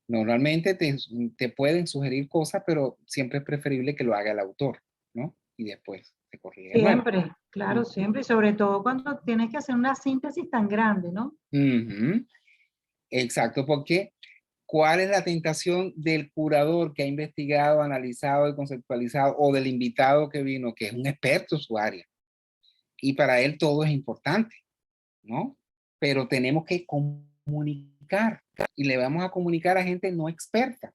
Normalmente te pueden sugerir cosas, pero siempre es preferible que lo haga el autor, ¿no? Y después se corrige de nuevo. Siempre, claro, Ujú. siempre. Y sobre todo cuando tienes que hacer una síntesis tan grande, ¿no? Ujú. Exacto, porque ¿cuál es la tentación del curador que ha investigado, analizado y conceptualizado o del invitado que vino, que es un experto en su área? Y para él todo es importante, ¿no? Pero tenemos que comunicar y le vamos a comunicar a gente no experta.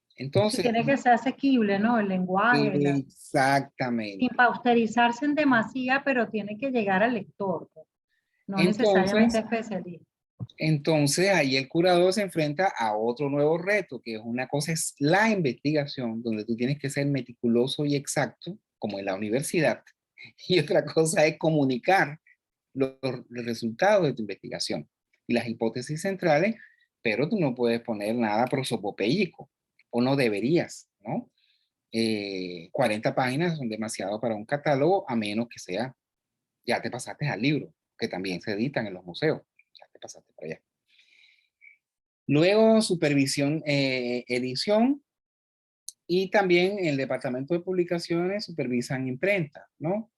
Sí, Entonces, tiene que ser asequible, ¿no? El lenguaje, sin exactamente. pausterizarse en demasía, pero tiene que llegar al lector, pues, no necesariamente Entonces, especialista. entonces ahí el curador se enfrenta a otro nuevo reto, que es una cosa es la investigación, donde tú tienes que ser meticuloso y exacto, como en la universidad, y otra cosa es comunicar los resultados de tu investigación y las hipótesis centrales, pero tú no puedes poner nada prosopopéyico, o no deberías, ¿no? 40 páginas son demasiado para un catálogo, a menos que sea, ya te pasaste al libro, que también se editan en los museos, ya te pasaste para allá. Luego, supervisión, edición, y también el departamento de publicaciones supervisan imprenta, ¿no?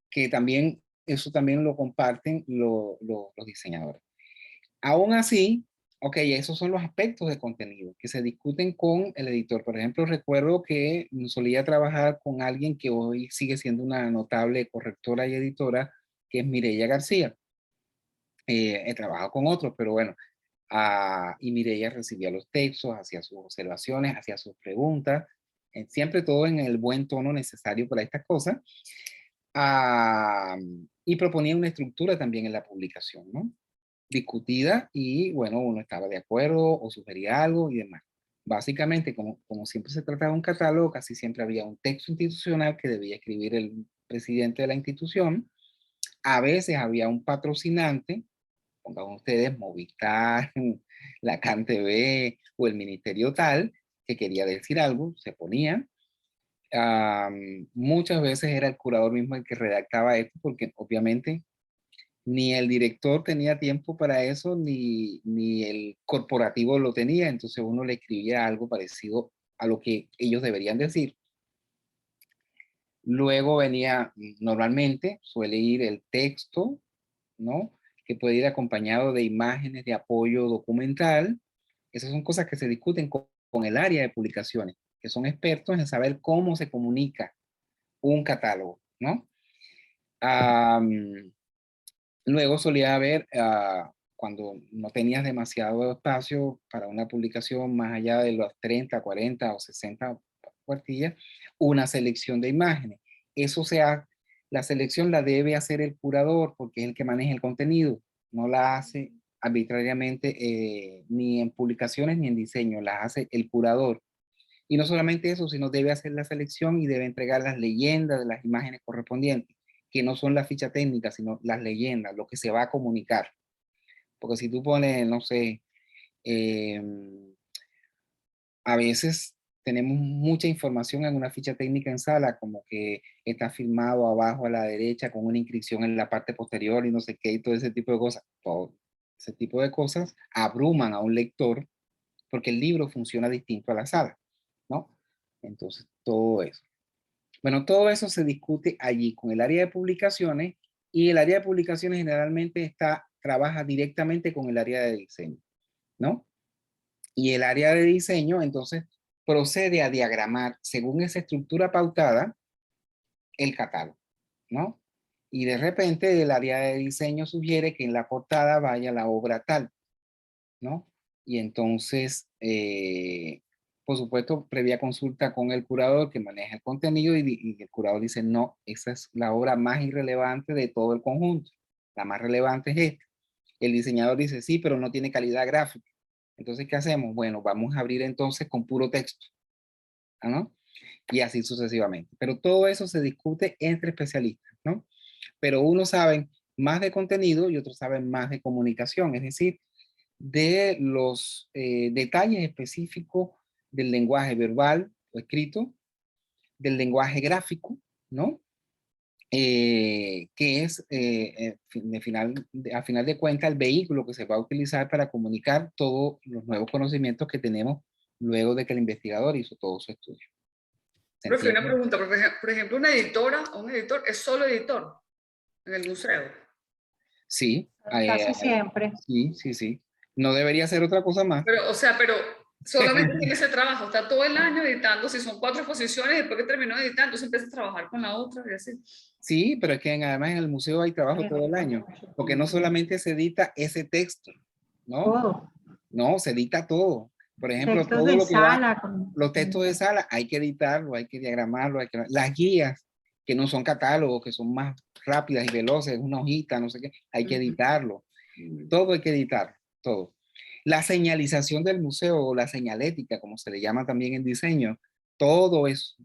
Que también, eso también lo comparten los diseñadores. Aún así, ok, esos son los aspectos de contenido que se discuten con el editor. Por ejemplo, recuerdo que solía trabajar con alguien que hoy sigue siendo una notable correctora y editora, que es Mireya García. He trabajado con otros, pero bueno, y Mireia recibía los textos, hacía sus observaciones, hacía sus preguntas, siempre todo en el buen tono necesario para estas cosas, y proponía una estructura también en la publicación, ¿no? Discutida y bueno, uno estaba de acuerdo o sugería algo y demás. Básicamente, como siempre se trataba de un catálogo, casi siempre había un texto institucional que debía escribir el presidente de la institución. A veces había un patrocinante, pongan ustedes Movistar, la CanTV o el ministerio tal, que quería decir algo, se ponía. Muchas veces era el curador mismo el que redactaba esto, porque obviamente ni el director tenía tiempo para eso, ni el corporativo lo tenía, entonces uno le escribía algo parecido a lo que ellos deberían decir. Luego venía, normalmente suele ir el texto, ¿no? Que puede ir acompañado de imágenes de apoyo documental. Esas son cosas que se discuten con el área de publicaciones, que son expertos en saber cómo se comunica un catálogo, ¿no? Luego solía haber, cuando no tenías demasiado espacio para una publicación más allá de los 30, 40 o 60 cuartillas, una selección de imágenes. Eso la selección la debe hacer el curador porque es el que maneja el contenido, no la hace arbitrariamente ni en publicaciones ni en diseño, la hace el curador. Y no solamente eso, sino debe hacer la selección y debe entregar las leyendas de las imágenes correspondientes, que no son la ficha técnica, sino las leyendas, lo que se va a comunicar. Porque si tú pones, no sé, a veces tenemos mucha información en una ficha técnica en sala, como que está filmado abajo a la derecha con una inscripción en la parte posterior y no sé qué, y todo ese tipo de cosas. Todo ese tipo de cosas abruman a un lector porque el libro funciona distinto a la sala, ¿no? Entonces, todo eso. Bueno, todo eso se discute allí con el área de publicaciones y el área de publicaciones generalmente trabaja directamente con el área de diseño, ¿no? Y el área de diseño entonces procede a diagramar según esa estructura pautada el catálogo, ¿no? Y de repente el área de diseño sugiere que en la portada vaya la obra tal, ¿no? Y entonces, por supuesto, previa consulta con el curador que maneja el contenido y el curador dice, no, esa es la obra más irrelevante de todo el conjunto. La más relevante es esta. El diseñador dice, sí, pero no tiene calidad gráfica. Entonces, ¿qué hacemos? Bueno, vamos a abrir entonces con puro texto, ¿no? Y así sucesivamente. Pero todo eso se discute entre especialistas, ¿no? Pero unos saben más de contenido y otros saben más de comunicación, es decir, de los detalles específicos del lenguaje verbal o escrito, del lenguaje gráfico, ¿no? Que es, a final de cuentas, el vehículo que se va a utilizar para comunicar todos los nuevos conocimientos que tenemos luego de que el investigador hizo todo su estudio. Profe, una pregunta, por ejemplo, una editora o un editor es solo editor en el museo. Sí. Casi siempre. Sí, sí, sí. No debería ser otra cosa más. Pero, o sea, pero solamente tiene ese trabajo, está todo el año editando, si son 4 exposiciones, después que terminó de editar, entonces empieza a trabajar con la otra y así. Sí, pero es que además en el museo hay trabajo todo el año, porque no solamente se edita ese texto, ¿no? Todo. No, se edita todo. Por ejemplo, Textos todo de lo que sala. los textos de sala hay que editarlo, hay que diagramarlo, las guías, que no son catálogos, que son más rápidas y veloces, una hojita, no sé qué, hay que editarlo. Todo hay que editar, todo. La señalización del museo o la señalética, como se le llama también en diseño, todo eso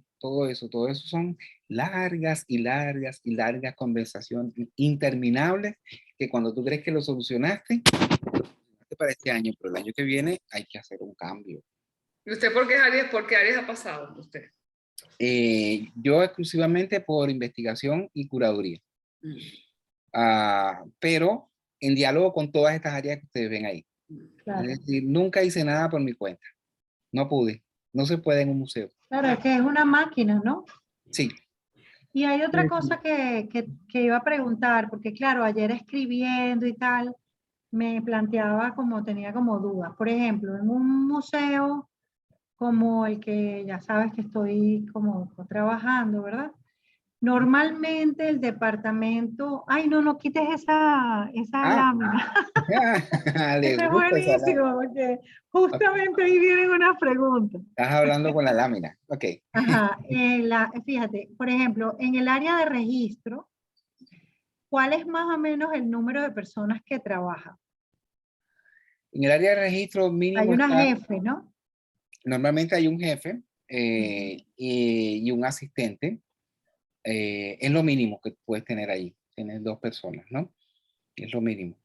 son largas y largas y largas conversaciones interminables que cuando tú crees que lo solucionaste para este año, pero el año que viene hay que hacer un cambio. ¿Y usted por qué áreas ha pasado usted? Yo exclusivamente por investigación y curaduría. Pero en diálogo con todas estas áreas que ustedes ven ahí. Claro. Es decir, nunca hice nada por mi cuenta. No pude. No se puede en un museo. Claro, es que es una máquina, ¿no? Sí. Y hay otra cosa que iba a preguntar, porque claro, ayer escribiendo y tal, me planteaba tenía como dudas. Por ejemplo, en un museo como el que ya sabes que estoy como trabajando, ¿verdad? Normalmente el departamento, ay, no, no quites esa Ah, lámina. les Ese es gusta esa lámina. buenísimo, porque Ok, justamente ahí vienen unas preguntas. estás hablando con la lámina. Ok. Ajá, fíjate, por ejemplo, en el área de registro, ¿cuál es más o menos el número de personas que trabajan? En el área de registro Hay mínimo una está, jefe, ¿no? normalmente hay un jefe Ujú. y un asistente. Es lo mínimo que puedes tener ahí. Tienes 2 personas, ¿no? Es lo mínimo.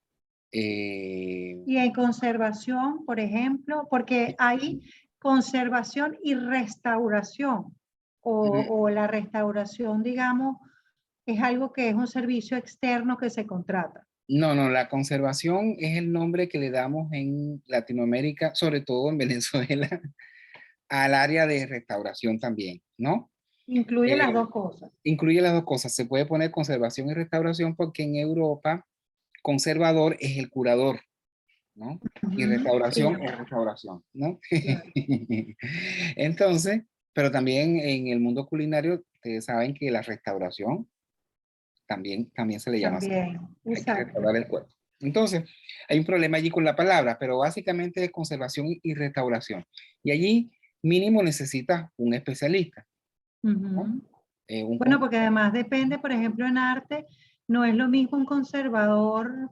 Y en conservación, por ejemplo, porque hay conservación y restauración, o la restauración, digamos, es algo que es un servicio externo que se contrata. No, no, la conservación es el nombre que le damos en Latinoamérica, sobre todo en Venezuela, al área de restauración también, ¿no? Incluye las Eh, dos cosas. incluye las 2 cosas. Se puede poner conservación y restauración porque en Europa conservador es el curador, ¿no? Y Ujú, sí, restauración es restauración, ¿no? claro, Entonces, pero también en el mundo culinario, ustedes saben que la restauración también se le llama así. también, Hay que exacto. restaurar el cuerpo. Entonces, hay un problema allí con la palabra, pero básicamente es conservación y restauración. Y allí mínimo necesitas un especialista, ¿no? Ujú. Un Bueno, porque además depende, por ejemplo, en arte, no es lo mismo un conservador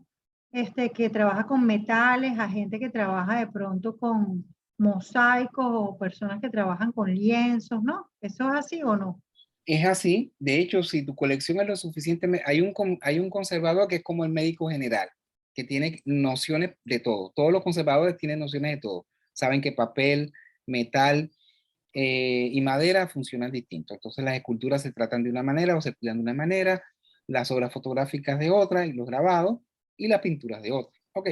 que trabaja con metales, a gente que trabaja de pronto con mosaicos o personas que trabajan con lienzos, ¿no? ¿Eso es así o no? Es así. De hecho, si tu colección es lo suficientemente, hay un conservador que es como el médico general, que tiene nociones de todo. Todos los conservadores tienen nociones de todo. Saben que papel, metal y madera funcionan distinto. Entonces las esculturas se tratan de una manera o se cuidan de una manera, las obras fotográficas de otra y los grabados y las pinturas de otra. Ok,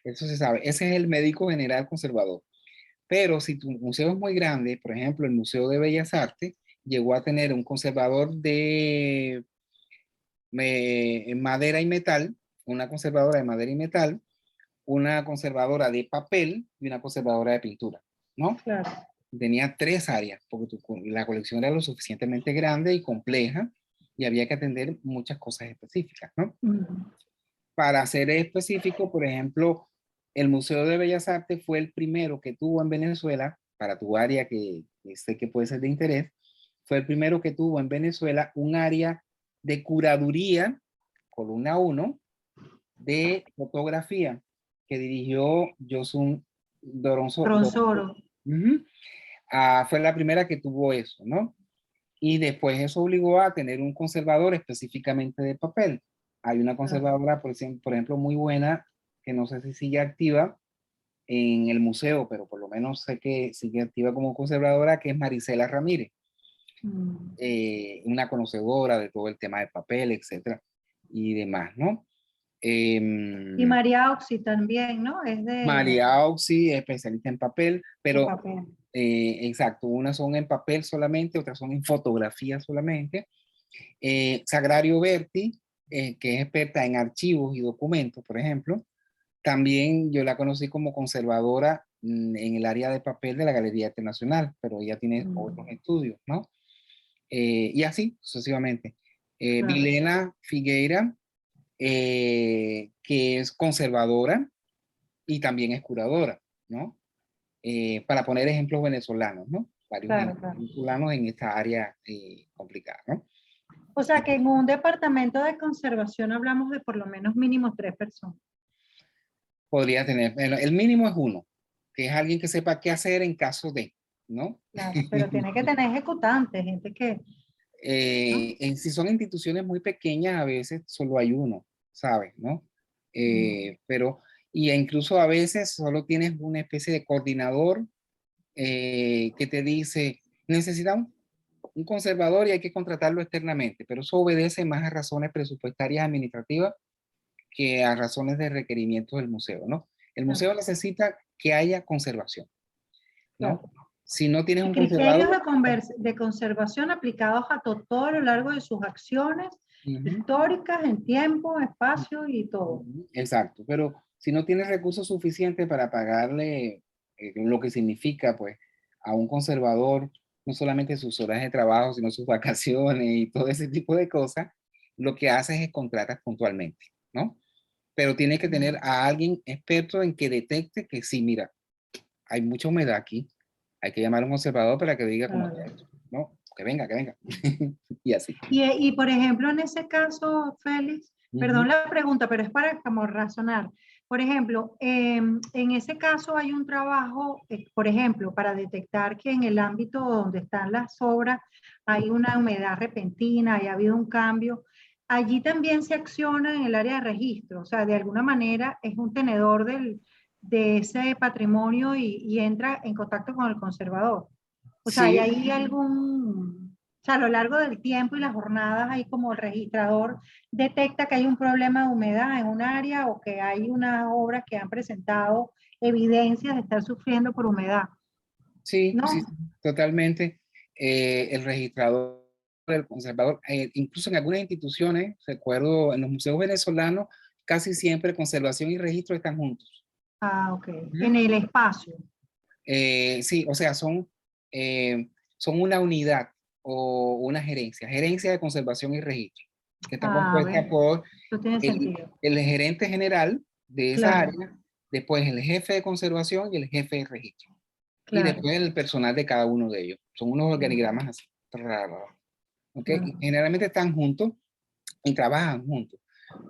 eso se sabe. Ese es el médico general conservador. Pero si tu museo es muy grande, por ejemplo, el Museo de Bellas Artes llegó a tener un conservador de madera y metal, una conservadora de madera y metal, una conservadora de papel y una conservadora de pintura, ¿no? Claro. Tenía 3 áreas, porque la colección era lo suficientemente grande y compleja y había que atender muchas cosas específicas, ¿no? Ujú. Para ser específico, por ejemplo, el Museo de Bellas Artes fue el primero que tuvo en Venezuela, para tu área que sé que puede ser de interés, fue el primero que tuvo en Venezuela un área de curaduría, columna 1, de fotografía, que dirigió Yosun Doronzo. Ronsoro. Ujú. Fue la primera que tuvo eso, ¿no? Y después eso obligó a tener un conservador específicamente de papel. Hay una Claro. conservadora, por ejemplo, muy buena, que no sé si sigue activa en el museo, pero por lo menos sé que sigue activa como conservadora, que es Marisela Ramírez, Mm. una conocedora de todo el tema de papel, etcétera, y demás, ¿no? Y Em, María Oxy también, ¿no? Es María Auxi, especialista en papel, de pero papel. exacto, unas son en papel solamente, otras son en fotografía solamente. Sagrario Berti, que es experta en archivos y documentos, por ejemplo, también yo la conocí como conservadora en el área de papel de la Galería Internacional, pero ella tiene otros Mm, estudios, ¿no? Y así sucesivamente. claro. Vilena Figueira, que es conservadora y también es curadora, ¿no? Para poner ejemplos venezolanos, ¿no? Varios Claro, ejemplos claro. venezolanos en esta área complicada, ¿no? O sea que en un departamento de conservación hablamos de por lo menos mínimo 3 personas. Podría tener, bueno, el mínimo es uno, que es alguien que sepa qué hacer en caso de, ¿no? Claro, pero tiene que tener ejecutantes, gente que, ¿no? Si son instituciones muy pequeñas, a veces solo hay uno, ¿sabes? ¿No? Mm, Pero, y incluso a veces solo tienes una especie de coordinador que te dice, necesitamos un conservador y hay que contratarlo externamente, pero eso obedece más a razones presupuestarias administrativas que a razones de requerimientos del museo, ¿no? El claro, museo necesita que haya conservación, ¿no? claro. Si no tienes Y un criterios conservador, de conservación aplicados a todo lo largo de sus acciones ujú, históricas en tiempo, espacio y todo. exacto, pero si no tienes recursos suficientes para pagarle lo que significa, pues, a un conservador no solamente sus horas de trabajo, sino sus vacaciones y todo ese tipo de cosas, lo que haces es contratas puntualmente, ¿no? Pero tiene que tener a alguien experto en que detecte que sí, mira, hay mucha humedad aquí, hay que llamar a un observador para que diga cómo está esto, ¿no? Que venga, que venga. Y así. Y, por ejemplo, en ese caso, Félix, perdón la pregunta, pero es para como razonar. Por ejemplo, en ese caso hay un trabajo, por ejemplo, para detectar que en el ámbito donde están las obras hay una humedad repentina, ha habido un cambio. Allí también se acciona en el área de registro, o sea, de alguna manera es un tenedor de ese patrimonio y entra en contacto con el conservador. O sea, ¿hay Sí, ahí algún, o sea, a lo largo del tiempo y las jornadas, hay como el registrador detecta que hay un problema de humedad en un área o que hay unas obras que han presentado evidencias de estar sufriendo por humedad? sí, ¿No? sí, totalmente. El registrador, el conservador, incluso en algunas instituciones, recuerdo en los museos venezolanos, casi siempre conservación y registro están juntos. Ah, ok. Ujú. En el espacio. Sí, o sea, son una unidad o una gerencia, gerencia de conservación y registro, que está Ah, a compuesta ver, por eso tiene el, sentido. el gerente general de esa Claro, área, después el jefe de conservación y el jefe de registro. Y claro. después el personal de cada uno de ellos. Son unos Mm, organigramas así. ¿Ok? Y claro. generalmente están juntos y trabajan juntos.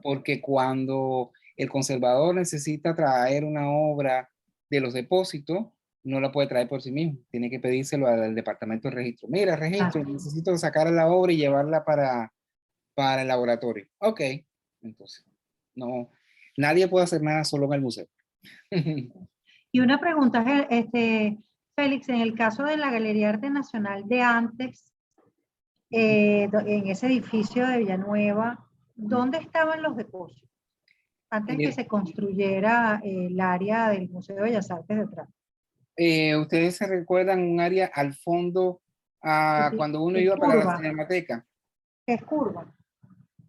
Porque cuando el conservador necesita traer una obra de los depósitos, no la puede traer por sí mismo. Tiene que pedírselo al departamento de registro. Mira, registro, Claro. necesito sacar la obra y llevarla para el laboratorio. Ok. Entonces, no, nadie puede hacer nada solo en el museo. Y una pregunta, Félix, en el caso de la Galería Arte Nacional de antes, en ese edificio de Villanueva, ¿dónde estaban los depósitos? Antes que Eh, se construyera el área del Museo de Bellas Artes detrás. Ustedes se recuerdan un área al fondo cuando uno Es iba para la curva, cinemateca. es curva.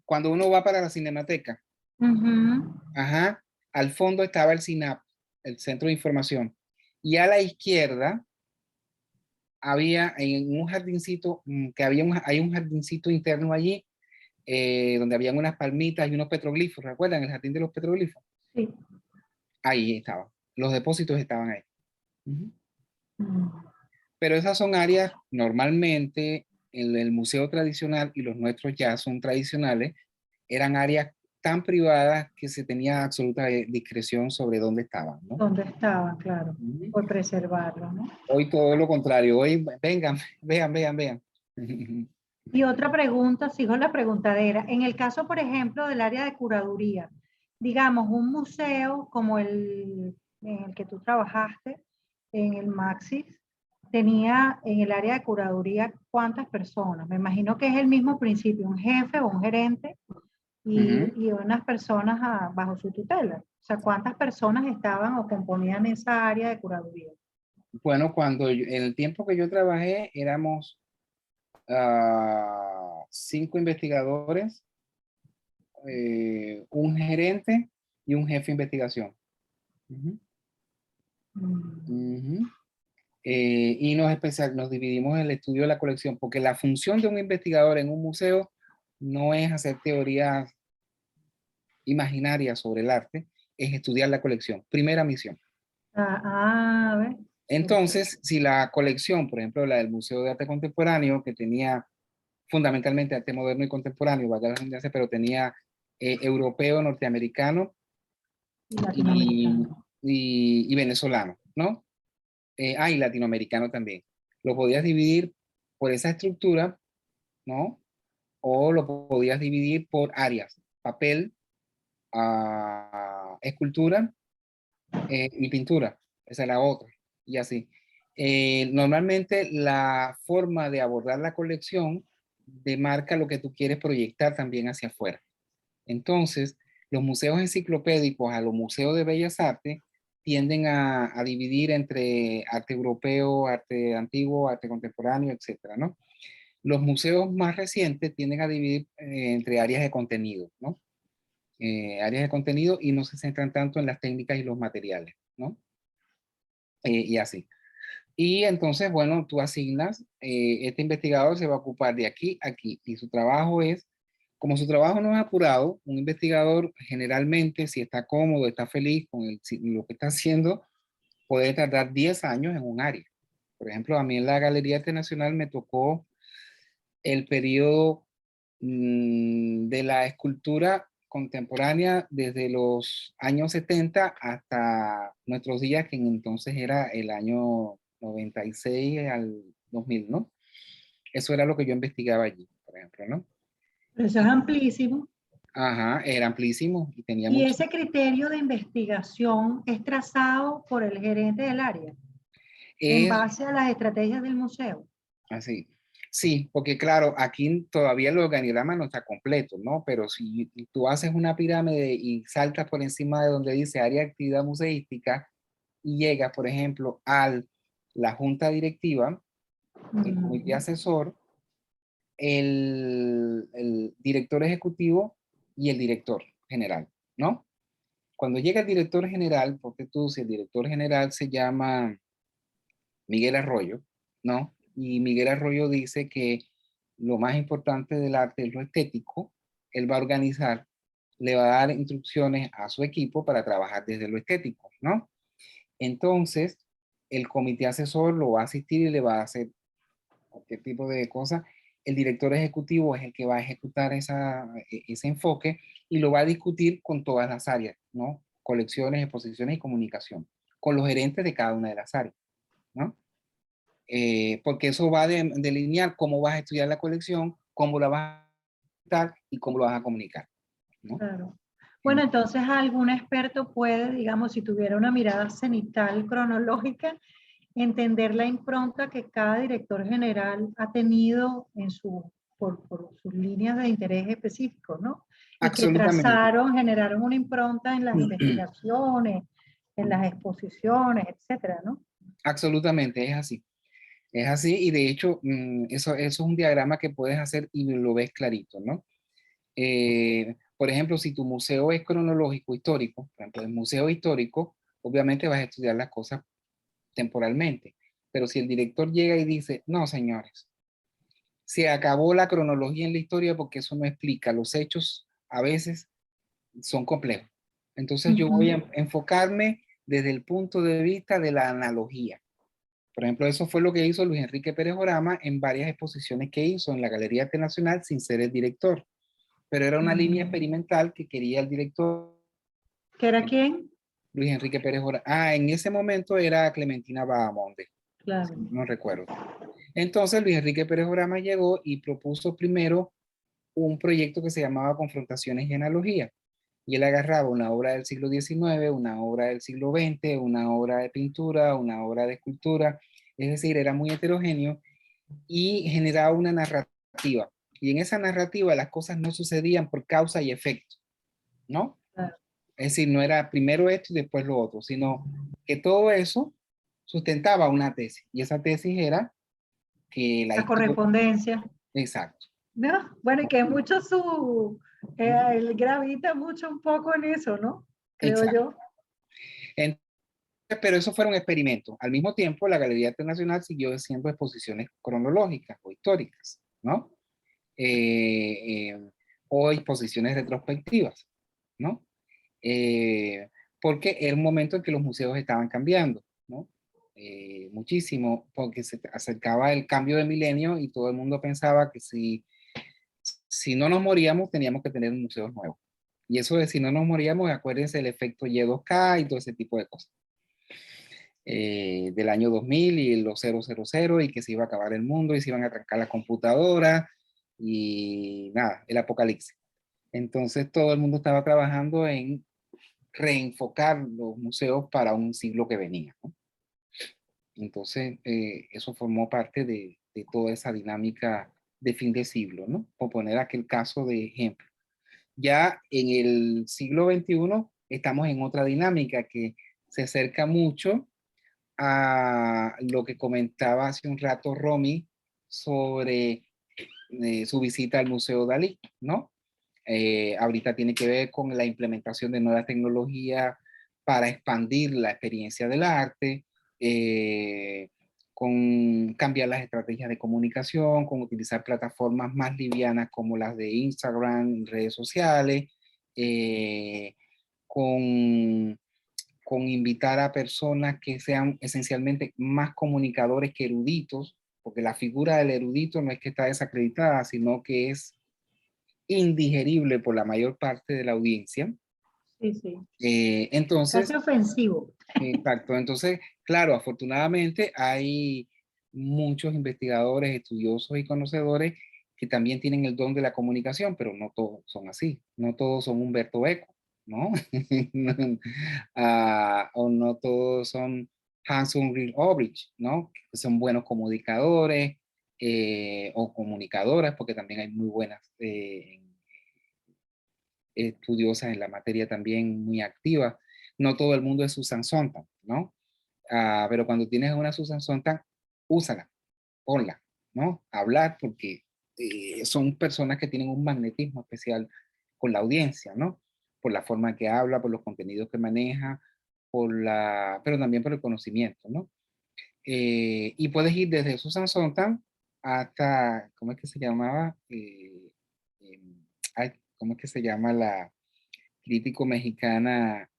Cuando uno va para la cinemateca, Ujú. ajá, al fondo estaba el CINAP, el Centro de Información. Y a la izquierda había en un jardincito, que hay un jardincito interno allí, donde habían unas palmitas y unos petroglifos. ¿Recuerdan el jardín de los petroglifos? Sí. Ahí estaban. Los depósitos estaban ahí. Ujú. Mm. Pero esas son áreas normalmente en el museo tradicional y los nuestros ya son tradicionales, eran áreas tan privadas que se tenía absoluta discreción sobre dónde estaban, ¿no? ¿Dónde estaban? Claro, Ujú. por preservarlo, ¿no? Hoy todo lo contrario, hoy vengan, vean, vean, vean. Y otra pregunta, sigo la preguntadera. En el caso, por ejemplo, del área de curaduría, digamos, un museo como en el que tú trabajaste, en el Maxis, tenía en el área de curaduría cuántas personas. Me imagino que es el mismo principio, un jefe o un gerente Ujú. y unas personas bajo su tutela. O sea, ¿cuántas personas estaban o componían esa área de curaduría? Bueno, en el tiempo que yo trabajé éramos 5 investigadores, un gerente y un jefe de investigación. Ujú. Mm. Ujú. Y nos dividimos el estudio de la colección, porque la función de un investigador en un museo no es hacer teorías imaginarias sobre el arte, es estudiar la colección. Primera misión. A ver, perfecto. Entonces, si la colección, por ejemplo, la del Museo de Arte Contemporáneo, que tenía fundamentalmente arte moderno y contemporáneo, valga la redundancia, pero tenía europeo, norteamericano Y y, latinoamericano. y venezolano, ¿no? Y latinoamericano también. Lo podías dividir por esa estructura, ¿no? O lo podías dividir por áreas, papel, escultura y pintura. Esa es la otra. Y así. Normalmente la forma de abordar la colección demarca lo que tú quieres proyectar también hacia afuera. Entonces, los museos enciclopédicos a los museos de bellas artes tienden a dividir entre arte europeo, arte antiguo, arte contemporáneo, etcétera, ¿no? Los museos más recientes tienden a dividir entre áreas de contenido, ¿no? Áreas de contenido y no se centran tanto en las técnicas y los materiales, ¿no? Y así. Y entonces, bueno, tú asignas, este investigador se va a ocupar de aquí a aquí, y su trabajo es, como su trabajo no es apurado, un investigador generalmente, si está cómodo, está feliz con lo que está haciendo, puede tardar 10 años en un área. Por ejemplo, a mí en la Galería Internacional me tocó el periodo de la escultura contemporánea desde los años 70 hasta nuestros días, que entonces era el año 96 al 2000, ¿no? Eso era lo que yo investigaba allí, por ejemplo, ¿no? Pero eso es amplísimo. Ajá, era amplísimo y tenía Y mucho. ese criterio de investigación es trazado por el gerente del área en Es base a las estrategias del museo. así. Sí, porque claro, aquí todavía el organigrama no está completo, ¿no? Pero si tú haces una pirámide y saltas por encima de donde dice área de actividad museística y llegas, por ejemplo, a la junta directiva, el comité asesor, el director ejecutivo y el director general, ¿no? Cuando llega el director general, porque tú, si el director general se llama Miguel Arroyo, ¿no? Y Miguel Arroyo dice que lo más importante del arte es lo estético, él va a organizar, le va a dar instrucciones a su equipo para trabajar desde lo estético, ¿no? Entonces, el comité asesor lo va a asistir y le va a hacer cualquier tipo de cosas. El director ejecutivo es el que va a ejecutar ese enfoque y lo va a discutir con todas las áreas, ¿no? Colecciones, exposiciones y comunicación, con los gerentes de cada una de las áreas, ¿no? Porque eso va a delinear cómo vas a estudiar la colección, cómo la vas a ejecutar y cómo lo vas a comunicar, ¿no? Claro. Bueno, entonces algún experto puede, digamos, si tuviera una mirada cenital cronológica, entender la impronta que cada director general ha tenido en por sus líneas de interés específicos, ¿no? Y que Absolutamente. generaron una impronta en las investigaciones, en las exposiciones, etcétera, ¿no? Absolutamente, es así. Es así y de hecho eso es un diagrama que puedes hacer y lo ves clarito, ¿no? Por ejemplo, si tu museo es cronológico, histórico, por ejemplo, el museo histórico, obviamente vas a estudiar las cosas temporalmente. Pero si el director llega y dice, no, señores, se acabó la cronología en la historia porque eso no explica, los hechos a veces son complejos. Entonces yo voy Ujú. a enfocarme desde el punto de vista de la analogía. Por ejemplo, eso fue lo que hizo Luis Enrique Pérez Orama en varias exposiciones que hizo en la Galería Internacional sin ser el director. Pero era una línea experimental que quería el director ¿Que era quién? Luis Enrique Pérez Orama. Ah, en ese momento era Clementina Bahamonde, Claro. no recuerdo. Entonces Luis Enrique Pérez Orama llegó y propuso primero un proyecto que se llamaba Confrontaciones y Analogía. Y él agarraba una obra del siglo XIX, una obra del siglo XX, una obra de pintura, una obra de escultura, es decir, era muy heterogéneo y generaba una narrativa. Y en esa narrativa las cosas no sucedían por causa y efecto, ¿no? Claro. Es decir, no era primero esto y después lo otro, sino que todo eso sustentaba una tesis. Y esa tesis era que la La historia... correspondencia. Exacto. ¿No? Bueno, y que es mucho él gravita mucho un poco en eso, ¿no? Creo Exacto. yo. Entonces, pero eso fueron experimentos. Al mismo tiempo, la Galería Internacional siguió haciendo exposiciones cronológicas o históricas, ¿no? Eh, eh, o exposiciones retrospectivas, ¿no? Porque era un momento en que los museos estaban cambiando, ¿no? Muchísimo, porque se acercaba el cambio de milenio y todo el mundo pensaba que si no nos moríamos teníamos que tener un museo nuevo. Y eso de si no nos moríamos, acuérdense del efecto Y2K y todo ese tipo de cosas. Del año 2000 y los 000 y que se iba a acabar el mundo y se iban a arrancar las computadoras y nada, el apocalipsis. Entonces todo el mundo estaba trabajando en reenfocar los museos para un siglo que venía, ¿no? Entonces eso formó parte de toda esa dinámica de fin de siglo, ¿no? Por poner aquel caso de ejemplo. Ya en el siglo XXI estamos en otra dinámica que se acerca mucho a lo que comentaba hace un rato Romy sobre su visita al Museo Dalí, ¿no? Ahorita tiene que ver con la implementación de nuevas tecnologías para expandir la experiencia del arte, con cambiar las estrategias de comunicación, con utilizar plataformas más livianas como las de Instagram, redes sociales, con, con invitar a personas que sean esencialmente más comunicadores que eruditos, porque la figura del erudito no es que está desacreditada, sino que es indigerible por la mayor parte de la audiencia. Sí, sí. Entonces, Casi ofensivo. exacto. Entonces, claro, afortunadamente hay muchos investigadores, estudiosos y conocedores que también tienen el don de la comunicación, pero no todos son así. No todos son Humberto Eco, ¿no? O no todos son Hans Ulrich Ulrich, ¿no? Que son buenos comunicadores o comunicadoras, porque también hay muy buenas estudiosas en la materia también muy activas. No todo el mundo es Susan Sontag, ¿no? Pero cuando tienes una Susan Sontag, úsala, ponla, ¿no? Hablar porque son personas que tienen un magnetismo especial con la audiencia, ¿no? Por la forma que habla, por los contenidos que maneja, pero también por el conocimiento, ¿no? Y puedes ir desde Susan Sontag hasta, ¿cómo es que se llamaba? ¿Cómo es que se llama la crítico mexicana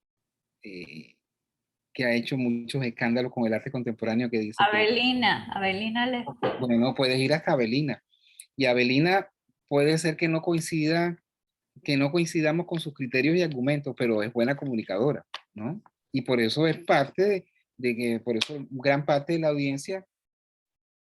que ha hecho muchos escándalos con el arte contemporáneo que dice que, Abelina Lesper. bueno, no puedes ir hasta Avelina. Y Avelina puede ser que no coincidamos con sus criterios y argumentos, pero es buena comunicadora, ¿no? Y por eso es parte de que, por eso gran parte de la audiencia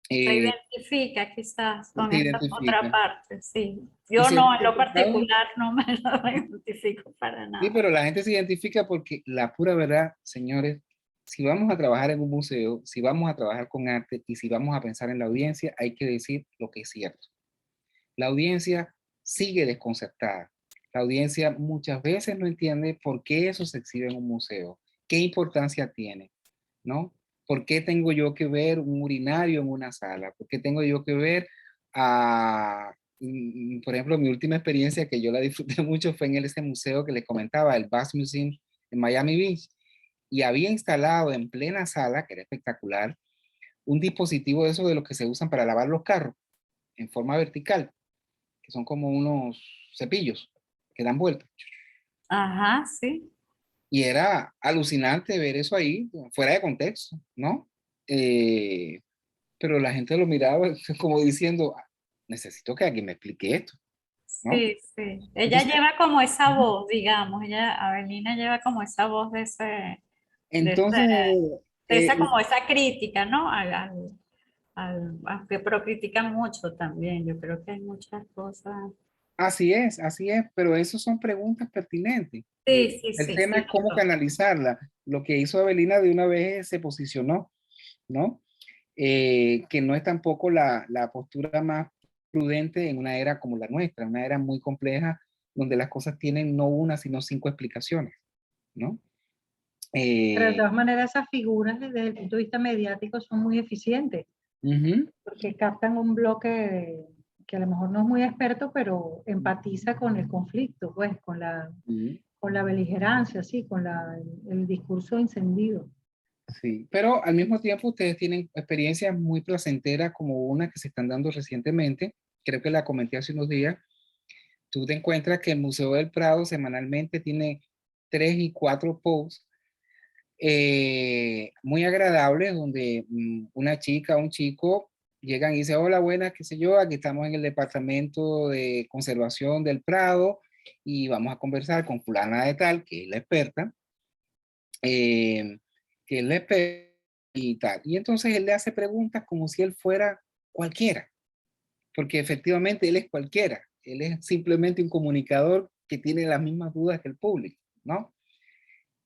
Se eh, identifica quizás con se esta otra identifica. parte, sí. Y Yo se ha no, en lo identificado. particular, no me lo identifico para Sí, nada. pero la gente se identifica porque la pura verdad, señores, si vamos a trabajar en un museo, si vamos a trabajar con arte y si vamos a pensar en la audiencia, hay que decir lo que es cierto. La audiencia sigue desconcertada. La audiencia muchas veces no entiende por qué eso se exhibe en un museo, qué importancia tiene, ¿no? ¿Por qué tengo yo que ver un urinario en una sala? ¿Por qué tengo yo que ver por ejemplo, mi última experiencia que yo la disfruté mucho fue en ese museo que les comentaba, el Bass Museum en Miami Beach, y había instalado en plena sala, que era espectacular, un dispositivo de esos de los que se usan para lavar los carros en forma vertical, que son como unos cepillos que dan vuelta. Ajá, sí. Y era alucinante ver eso ahí, fuera de contexto, ¿no? Eh, pero la gente lo miraba como diciendo, "Ah, necesito que alguien me explique esto, ¿no?" Sí, sí. Ella Entonces, lleva como esa ujú. voz, digamos, ella, Avelina lleva como esa voz Entonces, de esa como esa crítica, ¿no? Pero critican mucho también, yo creo que hay muchas cosas. así es, pero eso son preguntas pertinentes. Sí, sí, El sí, tema sí, es cómo canalizarla. Lo que hizo Avelina de una vez se posicionó, ¿no? Que no es tampoco la postura más prudente en una era como la nuestra, una era muy compleja donde las cosas tienen no una, sino 5 explicaciones, ¿no? Pero de Eh, todas maneras esas figuras desde el punto de vista mediático son muy eficientes, ujú, porque captan un bloque que a lo mejor no es muy experto, pero empatiza con el conflicto, pues, ujú, con la beligerancia, sí, con el discurso encendido. sí, pero al mismo tiempo ustedes tienen experiencias muy placenteras como una que se están dando recientemente, creo que la comenté hace unos días. Tú te encuentras que el Museo del Prado semanalmente tiene 3 y 4 posts muy agradables donde una chica o un chico llegan y dicen, hola, buenas, qué sé yo, aquí estamos en el departamento de conservación del Prado y vamos a conversar con fulana de tal, que es la experta, eh, que es la experta y tal. Y entonces él le hace preguntas como si él fuera cualquiera, porque efectivamente él es cualquiera, él es simplemente un comunicador que tiene las mismas dudas que el público, ¿no?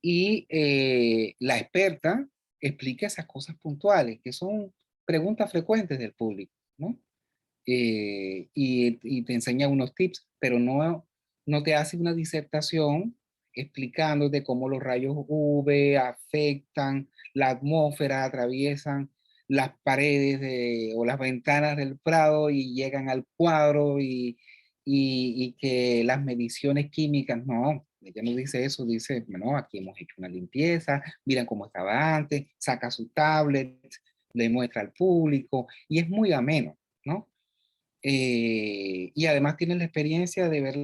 Y la experta explica esas cosas puntuales, que son preguntas frecuentes del público, ¿no? Y te enseña unos tips, pero no te hace una disertación explicándote cómo los rayos UV afectan la atmósfera, atraviesan las paredes o las ventanas del Prado y llegan al cuadro y que las mediciones químicas, no, ella no dice eso, dice, bueno, aquí hemos hecho una limpieza, miren cómo estaba antes, saca su tablet, le muestra al público y es muy ameno, ¿no? Y además tiene la experiencia de ver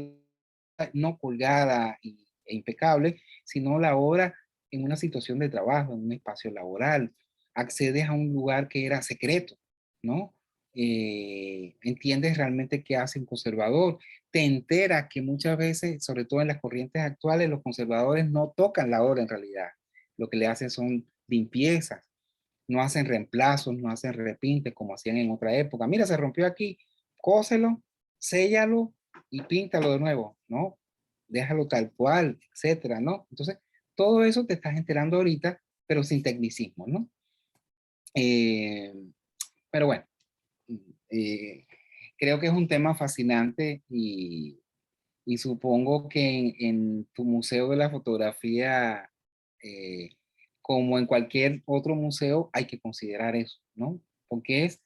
no colgada e impecable, sino la obra en una situación de trabajo, en un espacio laboral. Accedes a un lugar que era secreto, ¿no? Entiendes realmente qué hace un conservador. Te enteras que muchas veces, sobre todo en las corrientes actuales, los conservadores no tocan la obra en realidad. Lo que le hacen son limpiezas, no hacen reemplazos, no hacen repintes como hacían en otra época. Mira, se rompió aquí, cóselo, séllalo y píntalo de nuevo, ¿no? Déjalo tal cual, etcétera, ¿no? Entonces, todo eso te estás enterando ahorita, pero sin tecnicismo, ¿no? Eh, pero bueno, eh, creo que es un tema fascinante y supongo que en tu museo de la fotografía, eh, como en cualquier otro museo, hay que considerar eso, ¿no? Porque es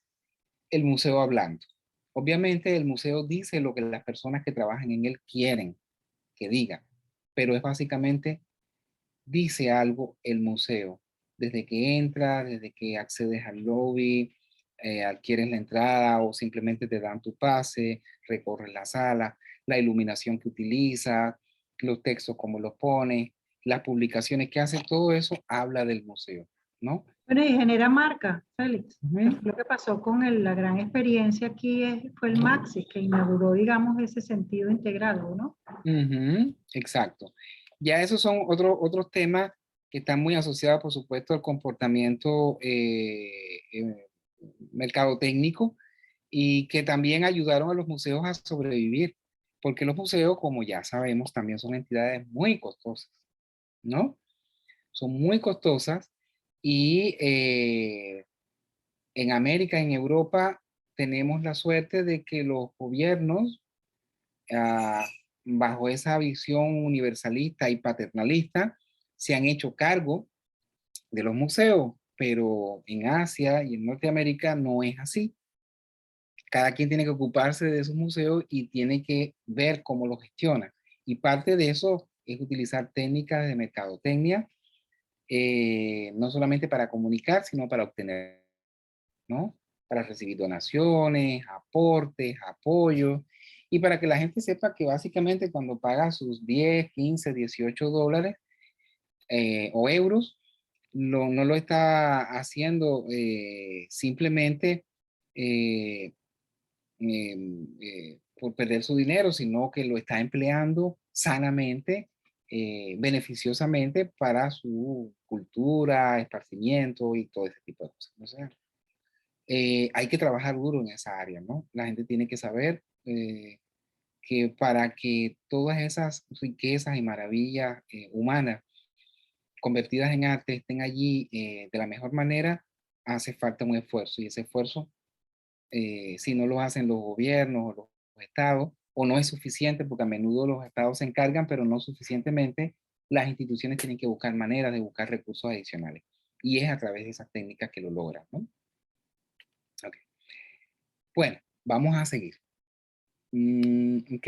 el museo hablando. Obviamente el museo dice lo que las personas que trabajan en él quieren que diga, pero es básicamente, dice algo el museo, desde que entras, desde que accedes al lobby, adquieres la entrada o simplemente te dan tu pase, recorres la sala, la iluminación que utilizas, los textos como los pones, las publicaciones que hace, todo eso habla del museo, ¿no? Bueno, y genera marca, Félix. Que Ujú. fue lo que pasó con la gran experiencia aquí fue el Maxi, que inauguró, digamos, ese sentido integral, ¿no? Ujú, exacto. Ya esos son otros temas que están muy asociados, por supuesto, al comportamiento mercadotécnico y que también ayudaron a los museos a sobrevivir, porque los museos, como ya sabemos, también son entidades muy costosas, ¿no? Son muy costosas y en América, en Europa, tenemos la suerte de que los gobiernos ah, bajo esa visión universalista y paternalista, se han hecho cargo de los museos, pero en Asia y en Norteamérica no es así. Cada quien tiene que ocuparse de esos museos y tiene que ver cómo lo gestiona. Y parte de eso es utilizar técnicas de mercadotecnia, no solamente para comunicar, sino para obtener, ¿no? Para recibir donaciones, aportes, apoyos, y para que la gente sepa que básicamente cuando paga sus 10, 15, 18 dólares o euros, no lo está haciendo simplemente eh, por perder su dinero, sino que lo está empleando sanamente, beneficiosamente para su cultura, esparcimiento y todo ese tipo de cosas. O sea, hay que trabajar duro en esa área, ¿no? La gente tiene que saber que para que todas esas riquezas y maravillas humanas convertidas en arte estén allí de la mejor manera, hace falta un esfuerzo y ese esfuerzo, si no lo hacen los gobiernos o los estados, o no es suficiente, porque a menudo los estados se encargan, pero no suficientemente, las instituciones tienen que buscar maneras de buscar recursos adicionales. Y es a través de esas técnicas que lo logran, ¿no? Okay. Bueno, vamos a seguir. Ok,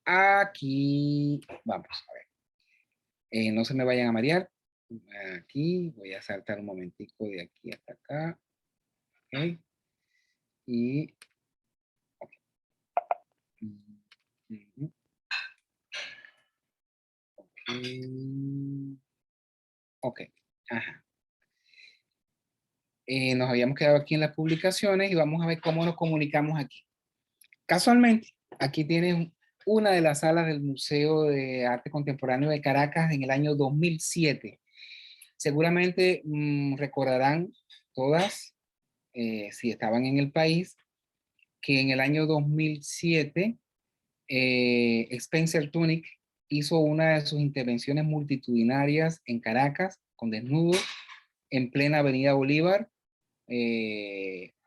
aquí vamos a ver. No se me vayan a marear. Aquí voy a saltar un momentico de aquí hasta acá. Ok. Y okay. Ok. Ajá. Nos habíamos quedado aquí en las publicaciones y vamos a ver cómo nos comunicamos aquí. Casualmente, aquí tienes una de las salas del Museo de Arte Contemporáneo de Caracas en el año 2007. Seguramente recordarán todas, si estaban en el país, que en el año 2007 Spencer Tunick hizo una de sus intervenciones multitudinarias en Caracas con desnudos en plena Avenida Bolívar,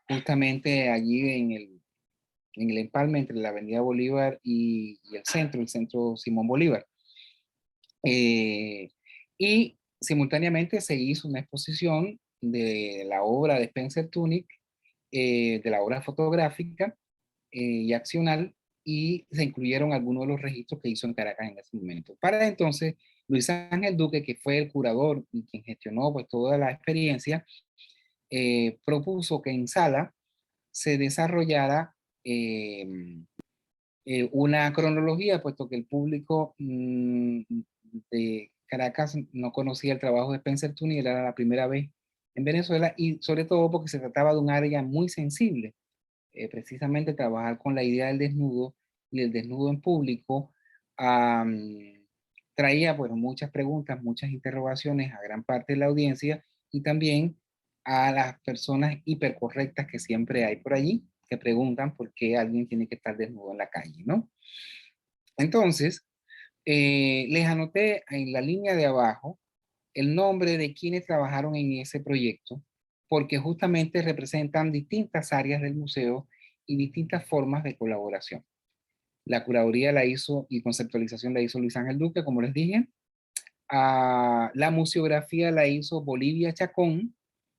justamente allí en el empalme entre la Avenida Bolívar y el centro Simón Bolívar. Y simultáneamente se hizo una exposición de la obra de Spencer Tunick, de la obra fotográfica y accional, y se incluyeron algunos de los registros que hizo en Caracas en ese momento. Para entonces, Luis Ángel Duque, que fue el curador y quien gestionó pues toda la experiencia, propuso que en sala se desarrollara una cronología, puesto que el público de Caracas no conocía el trabajo de Spencer Tuniel, era la primera vez en Venezuela, y sobre todo porque se trataba de un área muy sensible. Precisamente trabajar con la idea del desnudo y el desnudo en público traía, bueno, muchas preguntas, muchas interrogaciones a gran parte de la audiencia y también a las personas hipercorrectas que siempre hay por allí, que preguntan por qué alguien tiene que estar desnudo en la calle, ¿no? Entonces, les anoté en la línea de abajo el nombre de quienes trabajaron en ese proyecto, porque justamente representan distintas áreas del museo y distintas formas de colaboración. La curaduría la hizo y conceptualización la hizo Luis Ángel Duque, como les dije. La museografía la hizo Bolivia Chacón,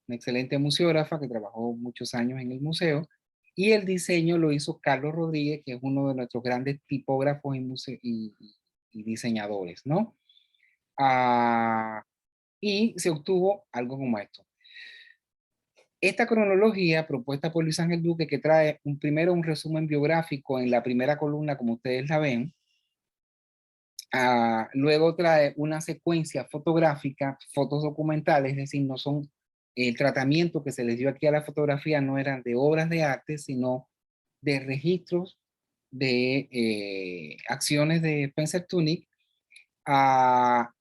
una excelente museógrafa que trabajó muchos años en el museo. Y el diseño lo hizo Carlos Rodríguez, que es uno de nuestros grandes tipógrafos y diseñadores, ¿no? Y se obtuvo algo como esto. Esta cronología propuesta por Luis Ángel Duque, que trae primero un resumen biográfico en la primera columna, como ustedes la ven, luego trae una secuencia fotográfica, fotos documentales, es decir, no son el tratamiento que se les dio aquí a la fotografía, no eran de obras de arte, sino de registros de acciones de Spencer Tunick,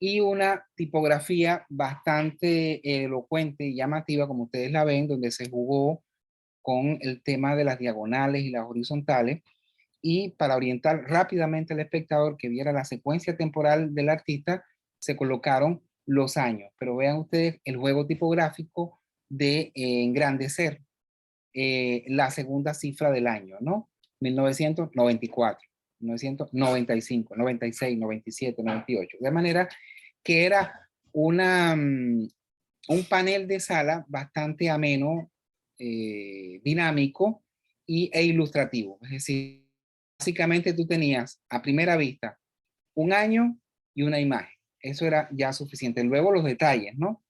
y una tipografía bastante elocuente y llamativa, como ustedes la ven, donde se jugó con el tema de las diagonales y las horizontales, y para orientar rápidamente al espectador que viera la secuencia temporal del artista, se colocaron los años. Pero vean ustedes el juego tipográfico de engrandecer la segunda cifra del año, ¿no? 1994, 1995, 96, 97, 98. De manera que era un panel de sala bastante ameno, dinámico e ilustrativo. Es decir, básicamente tú tenías a primera vista un año y una imagen. Eso era ya suficiente. Luego los detalles, ¿no?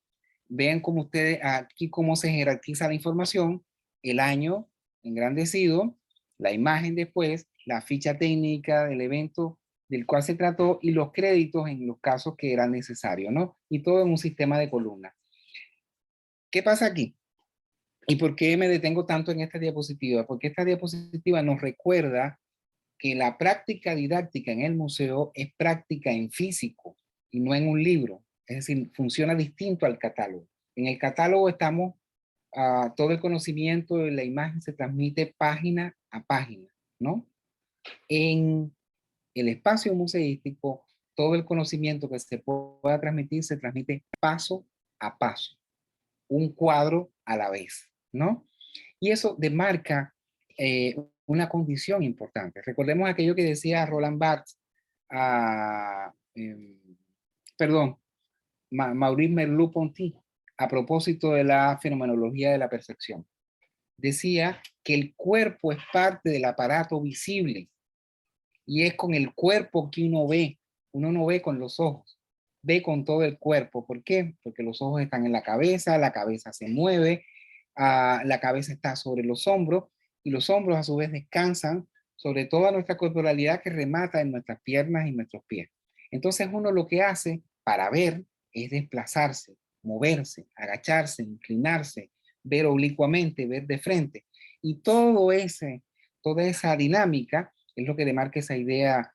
Vean cómo ustedes aquí cómo se jerarquiza la información, el año engrandecido, la imagen después, la ficha técnica del evento del cual se trató y los créditos en los casos que eran necesarios, ¿no? Y todo en un sistema de columnas. ¿Qué pasa aquí? ¿Y por qué me detengo tanto en esta diapositiva? Porque esta diapositiva nos recuerda que la práctica didáctica en el museo es práctica en físico y no en un libro. Es decir, funciona distinto al catálogo. En el catálogo estamos, todo el conocimiento de la imagen se transmite página a página, ¿no? En el espacio museístico, todo el conocimiento que se pueda transmitir se transmite paso a paso, un cuadro a la vez, ¿no? Y eso demarca una condición importante. Recordemos aquello que decía Roland Barthes, perdón, Maurice Merleau-Ponty, a propósito de la fenomenología de la percepción. Decía que el cuerpo es parte del aparato visible y es con el cuerpo que uno ve. Uno no ve con los ojos, ve con todo el cuerpo. ¿Por qué? Porque los ojos están en la cabeza se mueve, la cabeza está sobre los hombros y los hombros a su vez descansan sobre toda nuestra corporalidad que remata en nuestras piernas y nuestros pies. Entonces uno lo que hace para ver es desplazarse, moverse, agacharse, inclinarse, ver oblicuamente, ver de frente. Y toda esa dinámica es lo que demarca esa idea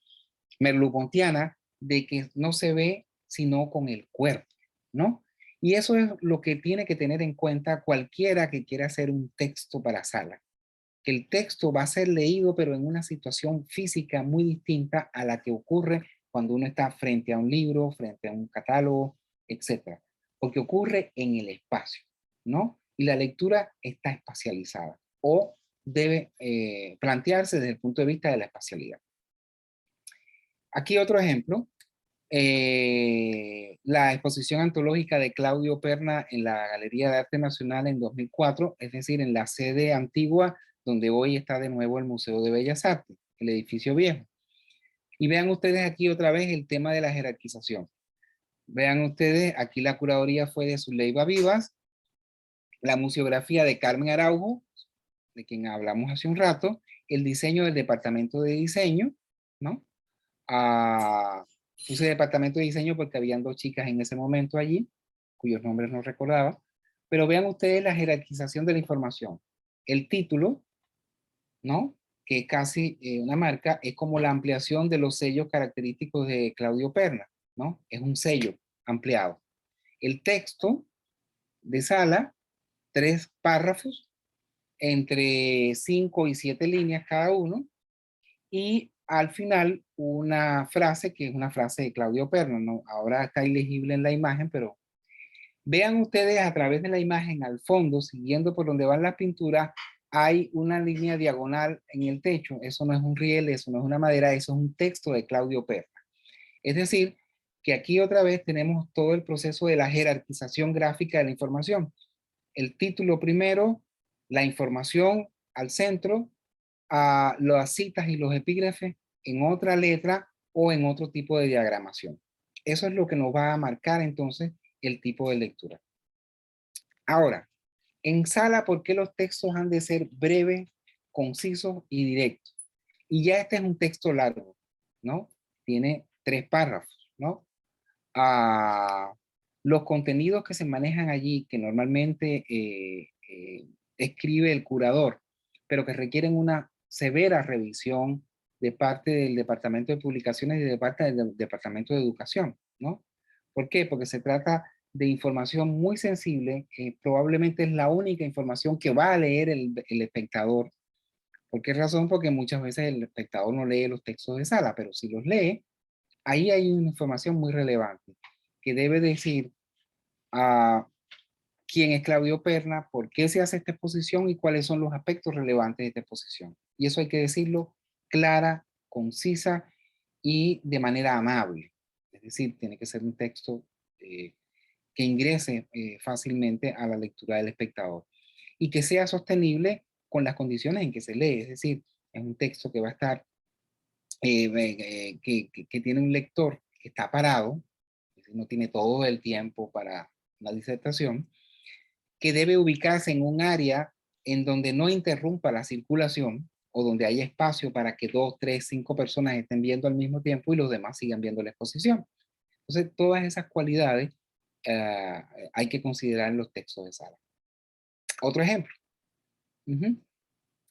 merleau-pontiana de que no se ve sino con el cuerpo, ¿no? Y eso es lo que tiene que tener en cuenta cualquiera que quiera hacer un texto para sala. Que el texto va a ser leído, pero en una situación física muy distinta a la que ocurre cuando uno está frente a un libro, frente a un catálogo, etc. Porque ocurre en el espacio, ¿no? Y la lectura está espacializada o debe plantearse desde el punto de vista de la espacialidad. Aquí otro ejemplo. La exposición antológica de Claudio Perna en la Galería de Arte Nacional en 2004, es decir, en la sede antigua donde hoy está de nuevo el Museo de Bellas Artes, el edificio viejo. Y vean ustedes aquí otra vez el tema de la jerarquización. Vean ustedes, aquí la curaduría fue de Zuleiba Vivas, la museografía de Carmen Araujo, de quien hablamos hace un rato, el diseño del departamento de diseño, ¿no? Puse departamento de diseño porque habían dos chicas en ese momento allí, cuyos nombres no recordaba, pero vean ustedes la jerarquización de la información. El título, ¿no? Que es casi una marca, es como la ampliación de los sellos característicos de Claudio Perna, ¿no? Es un sello ampliado. El texto de sala, 3 párrafos, entre 5 y 7 líneas cada uno, y al final una frase que es una frase de Claudio Perno, ¿no? Ahora está ilegible en la imagen, pero vean ustedes a través de la imagen al fondo, siguiendo por donde van las pinturas, hay una línea diagonal en el techo. Eso no es un riel, eso no es una madera, eso es un texto de Claudio Perna. Es decir, que aquí otra vez tenemos todo el proceso de la jerarquización gráfica de la información. El título primero, la información al centro, a las citas y los epígrafes en otra letra o en otro tipo de diagramación. Eso es lo que nos va a marcar entonces el tipo de lectura. Ahora, en sala, ¿por qué los textos han de ser breves, concisos y directos? Y ya este es un texto largo, ¿no? Tiene 3 párrafos, ¿no? Los contenidos que se manejan allí, que normalmente escribe el curador, pero que requieren una severa revisión de parte del Departamento de Publicaciones y de parte del Departamento de Educación, ¿no? ¿Por qué? Porque se trata de información muy sensible, probablemente es la única información que va a leer el espectador. ¿Por qué razón? Porque muchas veces el espectador no lee los textos de sala, pero si los lee, ahí hay una información muy relevante que debe decir a quién es Claudio Perna, por qué se hace esta exposición y cuáles son los aspectos relevantes de esta exposición. Y eso hay que decirlo clara, concisa y de manera amable. Es decir, tiene que ser un texto que ingrese fácilmente a la lectura del espectador y que sea sostenible con las condiciones en que se lee. Es decir, es un texto que va a estar, que tiene un lector que está parado, no tiene todo el tiempo para la disertación, que debe ubicarse en un área en donde no interrumpa la circulación o donde haya espacio para que 2, 3, 5 personas estén viendo al mismo tiempo y los demás sigan viendo la exposición. Entonces, todas esas cualidades hay que considerar en los textos de sala. Otro ejemplo.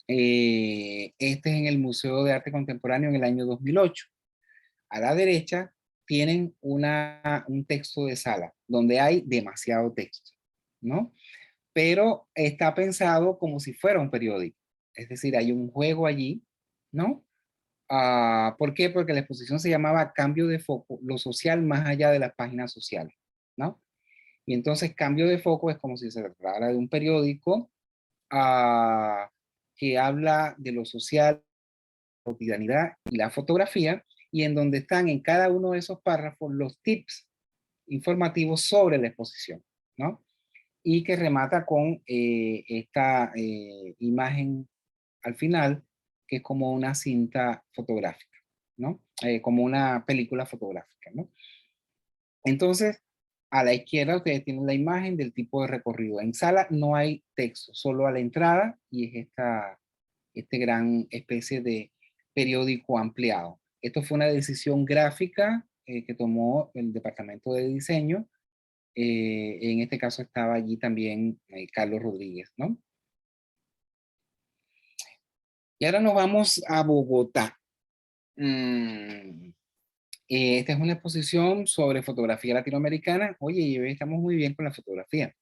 Este es en el Museo de Arte Contemporáneo en el año 2008. A la derecha tienen un texto de sala donde hay demasiado texto, ¿no? Pero está pensado como si fuera un periódico. Es decir, hay un juego allí, ¿no? ¿Por qué? Porque la exposición se llamaba Cambio de foco, lo social más allá de las páginas sociales, ¿no? Y entonces cambio de foco es como si se tratara de un periódico que habla de lo social, la cotidianidad y la fotografía, y en donde están en cada uno de esos párrafos los tips informativos sobre la exposición, ¿no? Y que remata con esta imagen al final, que es como una cinta fotográfica, ¿no? Como una película fotográfica, ¿no? Entonces, a la izquierda ustedes tienen la imagen del tipo de recorrido. En sala no hay texto, solo a la entrada, y es este gran especie de periódico ampliado. Esto fue una decisión gráfica que tomó el departamento de diseño. En este caso estaba allí también Carlos Rodríguez, ¿no? Y ahora nos vamos a Bogotá. Esta es una exposición sobre fotografía latinoamericana. Oye, estamos muy bien con la fotografía.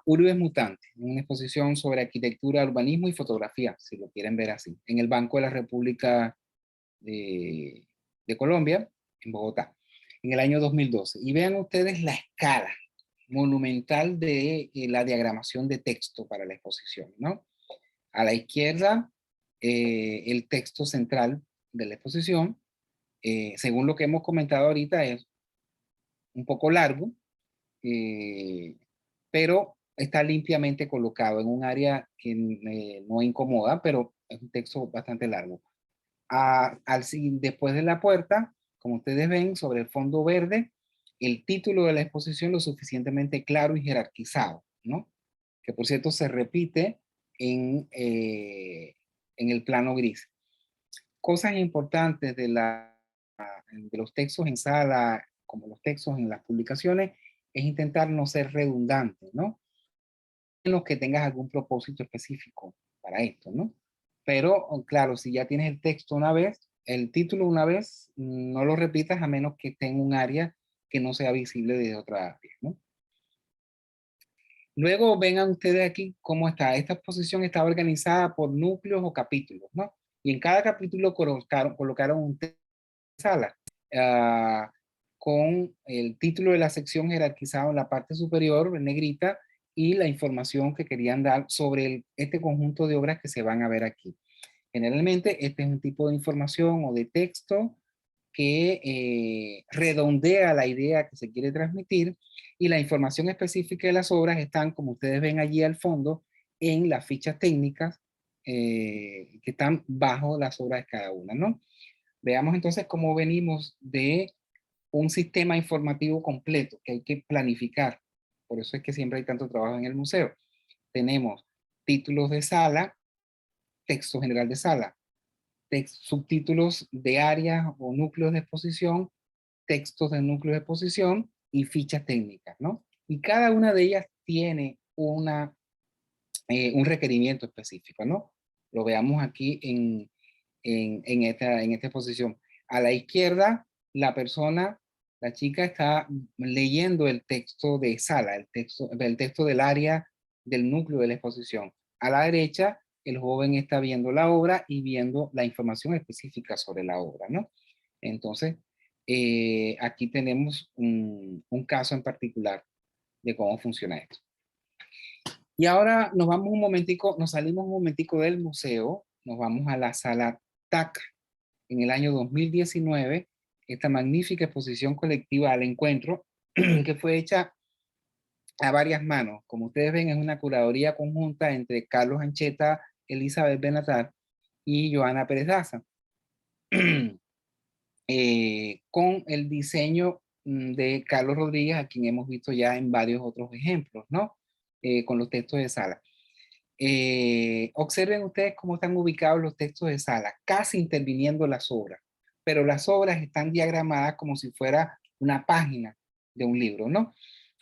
Urbes Mutante, una exposición sobre arquitectura, urbanismo y fotografía, si lo quieren ver así, en el Banco de la República de Colombia, en Bogotá, en el año 2012. Y vean ustedes la escala monumental de la diagramación de texto para la exposición, ¿no? A la izquierda, el texto central de la exposición, según lo que hemos comentado ahorita, es un poco largo, pero está limpiamente colocado en un área que no incomoda, pero es un texto bastante largo. Después de la puerta, como ustedes ven, sobre el fondo verde, el título de la exposición lo suficientemente claro y jerarquizado, ¿no? Que por cierto se repite en el plano gris. Cosas importantes de los textos en sala, como los textos en las publicaciones, es intentar no ser redundante, ¿no? Menos que tengas algún propósito específico para esto, ¿no? Pero, claro, si ya tienes el texto una vez, el título una vez, no lo repitas a menos que esté en un área que no sea visible desde otra área, ¿no? Luego vengan ustedes aquí cómo está. Esta exposición está organizada por núcleos o capítulos, ¿no? Y en cada capítulo colocaron un texto de sala con el título de la sección jerarquizado en la parte superior, en negrita, y la información que querían dar sobre este conjunto de obras que se van a ver aquí. Generalmente este es un tipo de información o de texto que redondea la idea que se quiere transmitir, y la información específica de las obras están, como ustedes ven allí al fondo, en las fichas técnicas que están bajo las obras de cada una, ¿no? Veamos entonces cómo venimos de un sistema informativo completo que hay que planificar. Por eso es que siempre hay tanto trabajo en el museo. Tenemos títulos de sala, texto general de sala, subtítulos de áreas o núcleos de exposición, textos de núcleos de exposición y fichas técnicas, ¿no? Y cada una de ellas tiene un requerimiento específico, ¿no? Lo veamos aquí en esta exposición. A la izquierda, la persona, la chica está leyendo el texto de sala, el texto del área del núcleo de la exposición. A la derecha, el joven está viendo la obra y viendo la información específica sobre la obra, ¿no? Entonces, aquí tenemos un caso en particular de cómo funciona esto. Y ahora nos vamos un momentico, nos salimos un momentico del museo, nos vamos a la sala TAC. En el año 2019, esta magnífica exposición colectiva al encuentro, que fue hecha a varias manos. Como ustedes ven, es una curaduría conjunta entre Carlos Ancheta, Elizabeth Benatar y Joana Pérez Daza, con el diseño de Carlos Rodríguez, a quien hemos visto ya en varios otros ejemplos, ¿no? Con los textos de sala. Observen ustedes cómo están ubicados los textos de sala, casi interviniendo las obras, pero las obras están diagramadas como si fuera una página de un libro, ¿no?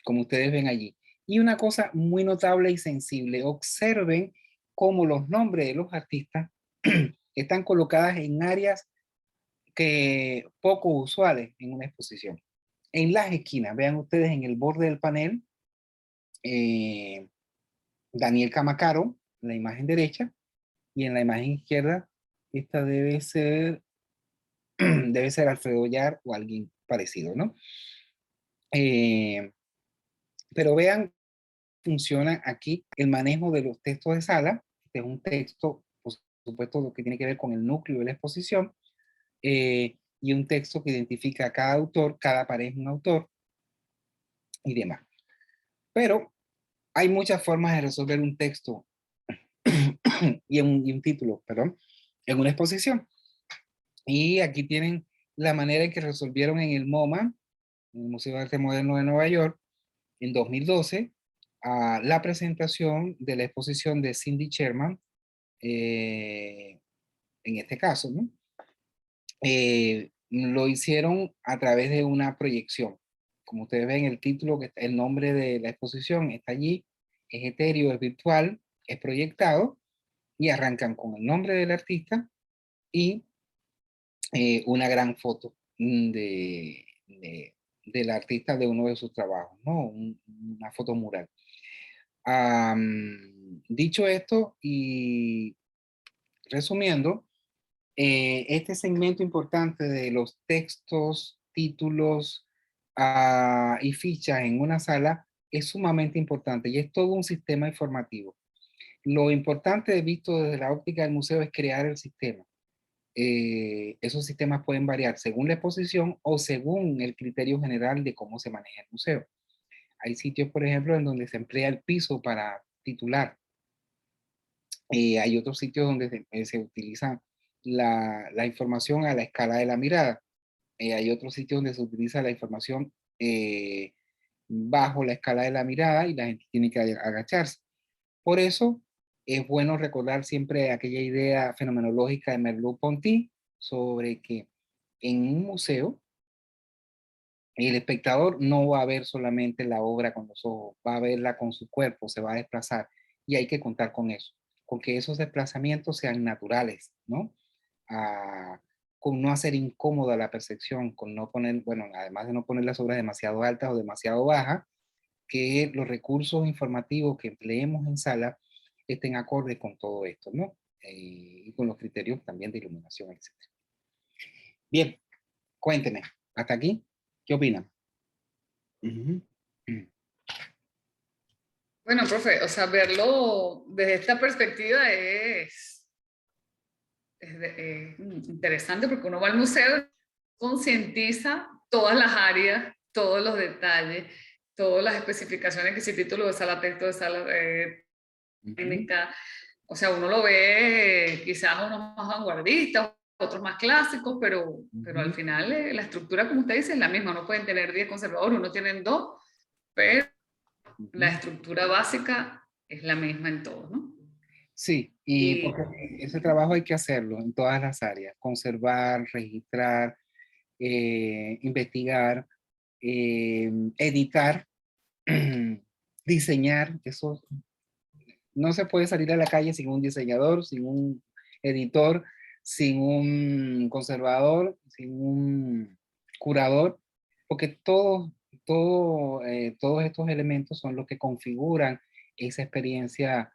Como ustedes ven allí. Y una cosa muy notable y sensible, observen cómo los nombres de los artistas están colocadas en áreas que poco usuales en una exposición. En las esquinas, vean ustedes en el borde del panel, Daniel Camacaro, la imagen derecha, y en la imagen izquierda, esta debe ser Alfredo Yar o alguien parecido, ¿no? Pero vean, funciona aquí el manejo de los textos de sala. Este es un texto, por supuesto, lo que tiene que ver con el núcleo de la exposición, y un texto que identifica a cada autor, cada pared es un autor y demás. Pero hay muchas formas de resolver un texto y un título, perdón, en una exposición. Y aquí tienen la manera en que resolvieron en el MoMA, en el Museo de Arte Moderno de Nueva York, en 2012, la presentación de la exposición de Cindy Sherman, en este caso, ¿no? Lo hicieron a través de una proyección. Como ustedes ven, el título, el nombre de la exposición está allí, es etéreo, es virtual, es proyectado, y arrancan con el nombre del artista y una gran foto del artista de uno de sus trabajos, ¿no? Una foto mural. Dicho esto y resumiendo, este segmento importante de los textos, títulos y fichas en una sala es sumamente importante y es todo un sistema informativo. Lo importante visto desde la óptica del museo es crear el sistema. Esos sistemas pueden variar según la exposición o según el criterio general de cómo se maneja el museo. Hay sitios, por ejemplo, en donde se emplea el piso para titular. Hay otros sitios donde se utiliza la información a la escala de la mirada. Hay otros sitios donde se utiliza la información bajo la escala de la mirada y la gente tiene que agacharse. Por eso es bueno recordar siempre aquella idea fenomenológica de Merleau-Ponty sobre que en un museo el espectador no va a ver solamente la obra con los ojos, va a verla con su cuerpo, se va a desplazar y hay que contar con que esos desplazamientos sean naturales, ¿no? Ah, con no hacer incómoda la percepción, con no poner, bueno, además de no poner las obras demasiado altas o demasiado bajas, que los recursos informativos que empleemos en sala estén acordes con todo esto, ¿no? Y con los criterios también de iluminación, etc. Bien, cuénteme, hasta aquí, ¿qué opinan? Ujú. Bueno, profe, o sea, verlo desde esta perspectiva es interesante porque uno va al museo, concientiza todas las áreas, todos los detalles, todas las especificaciones, que si título de sala, texto de sala, Ujú. técnica. O sea, uno lo ve quizás unos más vanguardistas, otros más clásicos, pero al Ujú. final la estructura, como usted dice, es la misma. No pueden tener 10 conservadores, uno tienen 2, pero la Ujú. estructura básica es la misma en todos, ¿no? Sí, y Y porque ese trabajo hay que hacerlo en todas las áreas, conservar, registrar, investigar, editar, diseñar, eso no se puede salir a la calle sin un diseñador, sin un editor, sin un conservador, sin un curador, porque todos estos elementos son los que configuran esa experiencia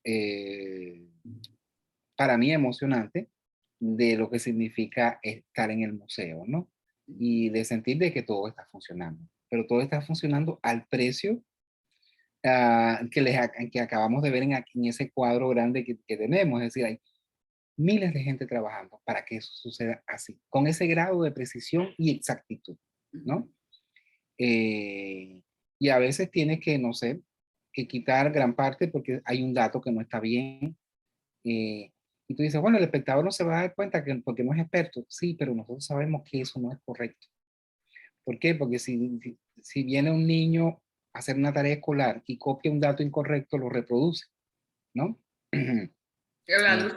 eh, para mí emocionante de lo que significa estar en el museo, ¿no? Y de sentir de que todo está funcionando, pero todo está funcionando al precio que acabamos de ver en ese cuadro grande que tenemos. Es decir, hay miles de gente trabajando para que eso suceda así, con ese grado de precisión y exactitud, ¿no? Eh, y a veces tienes que, no sé, que quitar gran parte porque hay un dato que no está bien. Y tú dices, bueno, el espectador no se va a dar cuenta porque no es experto. Sí, pero nosotros sabemos que eso no es correcto. ¿Por qué? Porque si viene un niño a hacer una tarea escolar y copia un dato incorrecto, lo reproduce, ¿no? Eh, hablando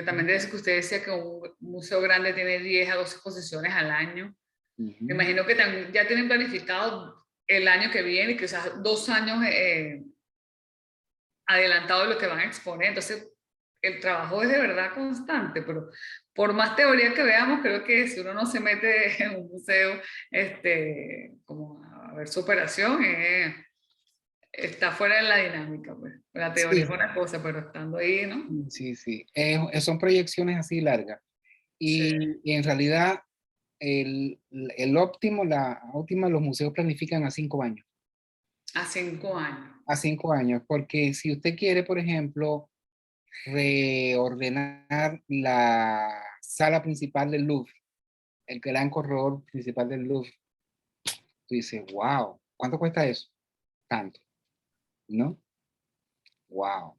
también de eso que usted decía, que un museo grande tiene 10 a 12 exposiciones al año. Me ujú. imagino que ya tienen planificado el año que viene, quizás 2 años adelantado de lo que van a exponer. Entonces, el trabajo es de verdad constante, pero por más teoría que veamos, creo que si uno no se mete en un museo, como a ver su operación, está fuera de la dinámica, pues. La teoría es Sí, una cosa, pero estando ahí, ¿no? sí, sí. Son proyecciones así largas. Sí, Y en realidad, el óptimo, la óptima, los museos planifican a 5 años. a 5 años. A 5 años, porque si usted quiere, por ejemplo, reordenar la sala principal del Louvre, el gran corredor principal del Louvre, tú dices, wow, ¿cuánto cuesta eso? Tanto, ¿no? Wow,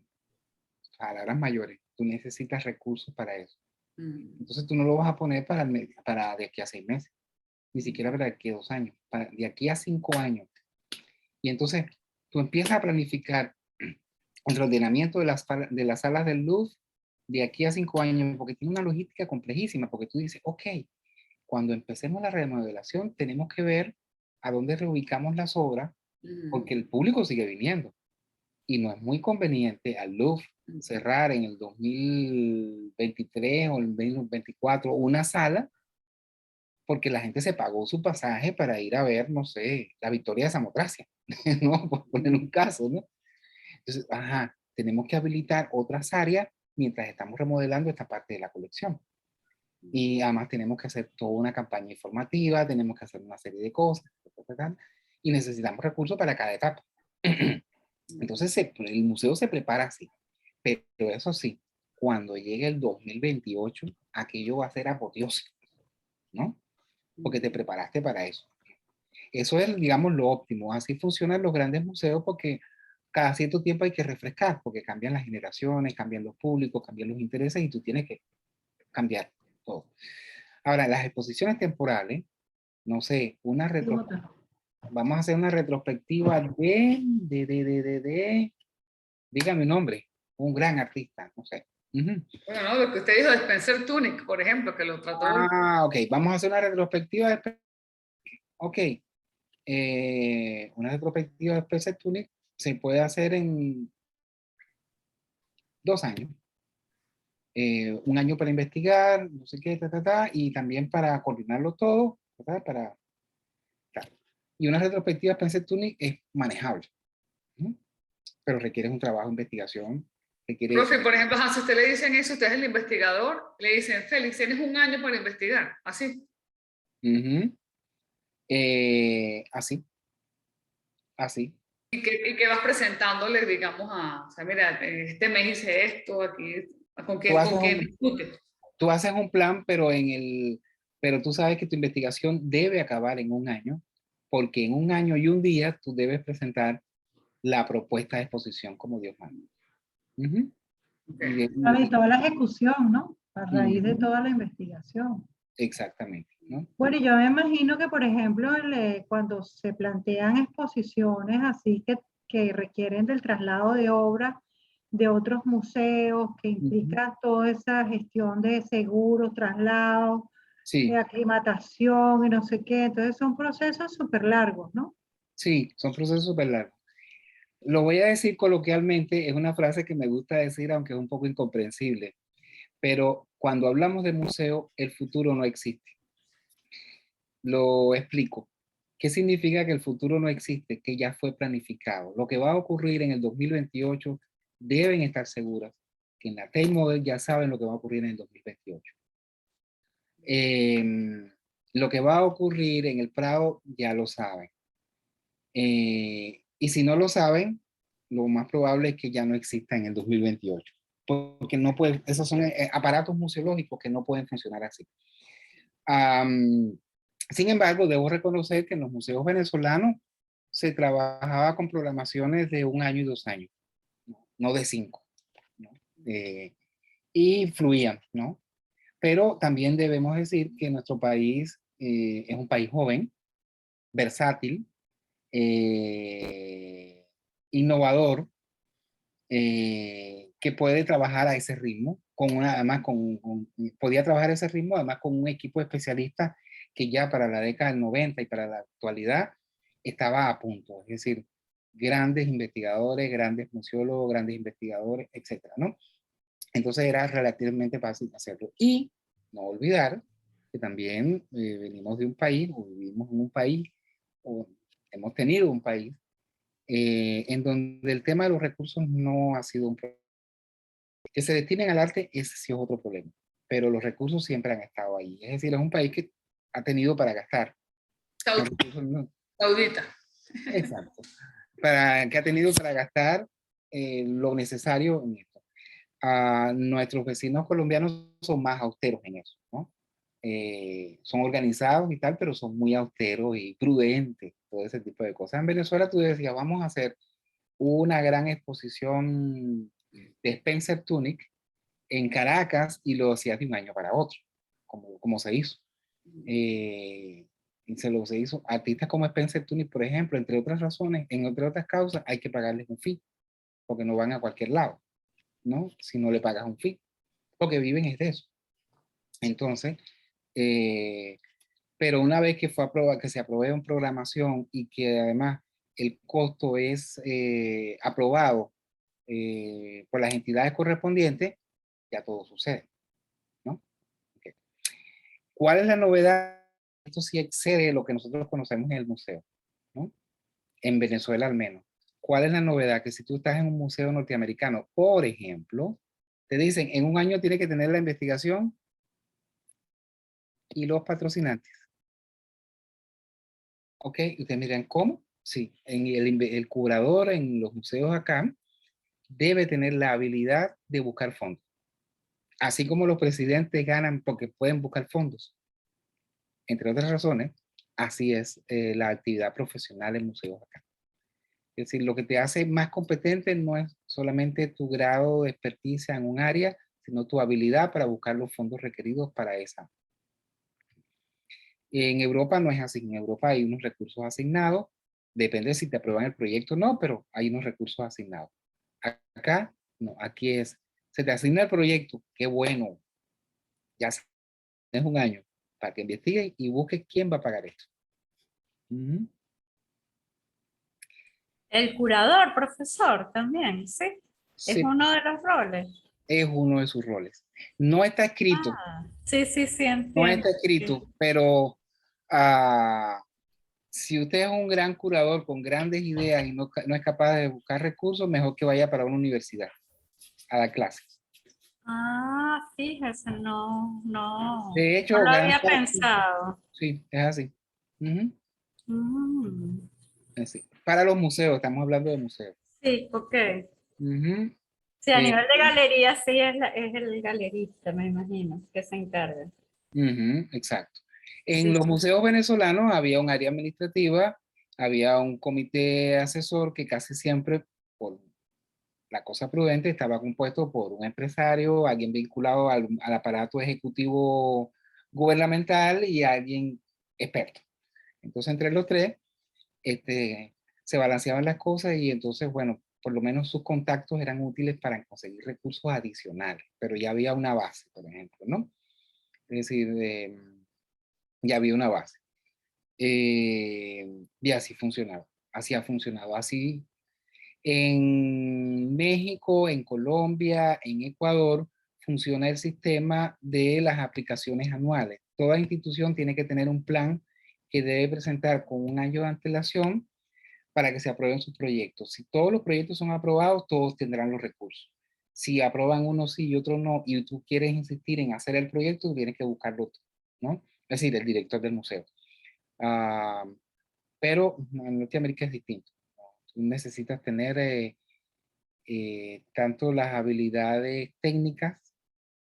palabras mayores, tú necesitas recursos para eso. Mm. Entonces tú no lo vas a poner para de aquí a 6 meses, ni siquiera para de aquí a 2 años, para de aquí a 5 años. Y entonces tú empiezas a planificar el ordenamiento de las salas del Louvre de aquí a 5 años, porque tiene una logística complejísima, porque tú dices, ok, cuando empecemos la remodelación tenemos que ver a dónde reubicamos las obras, Mm. porque el público sigue viniendo. Y no es muy conveniente al Louvre cerrar en el 2023 o el 2024 una sala, porque la gente se pagó su pasaje para ir a ver, no sé, la Victoria de Samotracia, ¿no? Por poner un caso, ¿no? Entonces, ajá, tenemos que habilitar otras áreas mientras estamos remodelando esta parte de la colección. Y además tenemos que hacer toda una campaña informativa, tenemos que hacer una serie de cosas, y necesitamos recursos para cada etapa. Entonces, el museo se prepara así. Pero eso sí, cuando llegue el 2028, aquello va a ser apoteósico, ¿no? Porque te preparaste para eso. Eso es, digamos, lo óptimo. Así funcionan los grandes museos porque cada cierto tiempo hay que refrescar, porque cambian las generaciones, cambian los públicos, cambian los intereses y tú tienes que cambiar todo. Ahora, las exposiciones temporales no sé, Sí, otra. vamos a hacer una retrospectiva dígame un nombre, un gran artista, no sé. Ujú. Bueno, no, lo que usted dijo de Spencer Tunick, por ejemplo, que lo trató. Ok, vamos a hacer una retrospectiva ok, una retrospectiva de Spencer Tunick se puede hacer en 2 años. 1 año para investigar, no sé qué, y también para coordinarlo todo, ¿verdad? Claro. Y una retrospectiva de Spencer Tunick es manejable, ¿no? Pero requiere un trabajo de investigación, requiere... Profe, por ejemplo, si a usted le dicen eso, usted es el investigador, le dicen, Félix, tienes 1 año para investigar, así. Así, así. Y que vas presentándole, digamos, o sea, mira, este mes hice esto, aquí, ¿con Tú quién, haces con quién un, discutes? tú haces un plan, pero tú sabes que tu investigación debe acabar en 1 año, porque en 1 año y un día tú debes presentar la propuesta de exposición como Dios manda. Ujú. Okay. Claro, y toda la ejecución, ¿no? A raíz de Ujú. toda la investigación. Exactamente, ¿no? Bueno, y yo me imagino que, por ejemplo, cuando se plantean exposiciones así que requieren del traslado de obras de otros museos, que Ujú. implica toda esa gestión de seguros, traslados, Sí, aclimatación y no sé qué, entonces son procesos súper largos, ¿no? sí, son procesos súper largos. Lo voy a decir coloquialmente, es una frase que me gusta decir, aunque es un poco incomprensible, pero cuando hablamos de museo, el futuro no existe. Lo explico. ¿Qué significa que el futuro no existe? Que ya fue planificado. Lo que va a ocurrir en el 2028, deben estar seguras que en la Tate Model ya saben lo que va a ocurrir en el 2028. Lo que va a ocurrir en el Prado ya lo saben. Y si no lo saben, lo más probable es que ya no exista en el 2028. Porque no puede, esos son aparatos museológicos que no pueden funcionar así. Sin embargo, debo reconocer que en los museos venezolanos se trabajaba con programaciones de 1 año y 2 años, no de 5, ¿no? Y fluían, ¿no? Pero también debemos decir que nuestro país es un país joven, versátil, innovador, que puede trabajar a ese ritmo, además podía trabajar a ese ritmo, además con un equipo de especialistas que ya para la década del 90 y para la actualidad estaba a punto, es decir, grandes investigadores, grandes museólogos, grandes investigadores, etcétera, ¿no? Entonces era relativamente fácil hacerlo. Y no olvidar que también venimos de un país, o vivimos en un país, o hemos tenido un país en donde el tema de los recursos no ha sido un problema. Que se destinen al arte, ese sí es otro problema, pero los recursos siempre han estado ahí. Es decir, es un país que ha tenido para gastar. Los recursos no. Saudita. Exacto. Que ha tenido para gastar lo necesario en esto. Nuestros vecinos colombianos son más austeros en eso, ¿no? Son organizados y tal, pero son muy austeros y prudentes, todo ese tipo de cosas. En Venezuela tú decías, vamos a hacer una gran exposición de Spencer Tunick en Caracas y lo hacías de un año para otro, como se hizo. Y se hizo. Artistas como Spencer Tunick, por ejemplo, entre otras razones, entre otras causas, hay que pagarles un fee, porque no van a cualquier lado, ¿no? Si no le pagas un fee, porque viven es de eso. Entonces, pero una vez que que se aprobó en programación y que además el costo es aprobado por las entidades correspondientes, ya todo sucede, ¿no? Okay. ¿Cuál es la novedad? Esto sí excede lo que nosotros conocemos en el museo, ¿no? En Venezuela al menos. ¿Cuál es la novedad? Que si tú estás en un museo norteamericano, por ejemplo, te dicen, en 1 año tiene que tener la investigación y los patrocinantes. ¿Ok? Y ustedes miran, ¿cómo? Sí, el curador en los museos acá debe tener la habilidad de buscar fondos. Así como los presidentes ganan porque pueden buscar fondos, entre otras razones, así es la actividad profesional en museos acá. Es decir, lo que te hace más competente no es solamente tu grado de experticia en un área, sino tu habilidad para buscar los fondos requeridos para esa. En Europa no es así. En Europa hay unos recursos asignados. Depende si te aprueban el proyecto o no, pero hay unos recursos asignados. Acá, no, aquí es, se te asigna el proyecto, qué bueno, ya tienes un año para que investigues y busques quién va a pagar esto. Ujú. El curador, profesor, también, ¿sí? Es Sí, uno de los roles. es uno de sus roles. No está escrito, Ah, sí, sí, sí, no entiendo. está Sí. escrito, pero ah, si usted es un gran curador con grandes ideas y no es capaz de buscar recursos, mejor que vaya para una universidad a dar clases. Ah, fíjese, no, no, De no hecho, lo gran había parte, pensado. sí, es así. Ujú, Mm, es así. Para los museos, estamos hablando de museos. sí, ok. Ujú, Sí, a eh, nivel de galería sí es el galerista, me imagino, que se encarga. ujú, exacto. En Sí, los sí. museos venezolanos había un área administrativa, había un comité asesor que casi siempre, por la cosa prudente, estaba compuesto por un empresario, alguien vinculado al aparato ejecutivo gubernamental y alguien experto. Entonces, entre los tres, se balanceaban las cosas y entonces, bueno, por lo menos sus contactos eran útiles para conseguir recursos adicionales, pero ya había una base, por ejemplo, ¿no? Es decir, ya había una base. Y así funcionaba, así ha funcionado. Así en México, en Colombia, en Ecuador, funciona el sistema de las aplicaciones anuales. Toda institución tiene que tener un plan que debe presentar con un año de antelación para que se aprueben sus proyectos. Si todos los proyectos son aprobados, todos tendrán los recursos. Si aprueban uno sí y otro no, y tú quieres insistir en hacer el proyecto, tienes que buscarlo tú, ¿no? Es decir, el director del museo. Ah, pero en Norteamérica es distinto. ¿No? Tú necesitas tener tanto las habilidades técnicas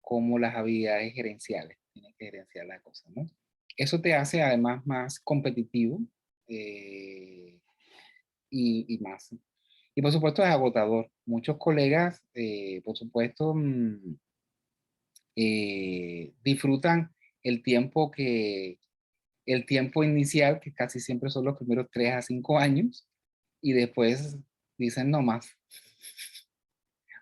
como las habilidades gerenciales. Tienes que gerenciar la cosa, ¿no? Eso te hace además más competitivo eh, y más. Y por supuesto es agotador. Muchos colegas, por supuesto, disfrutan el tiempo el tiempo inicial, que casi siempre son los primeros 3 a 5 años, y después dicen no más,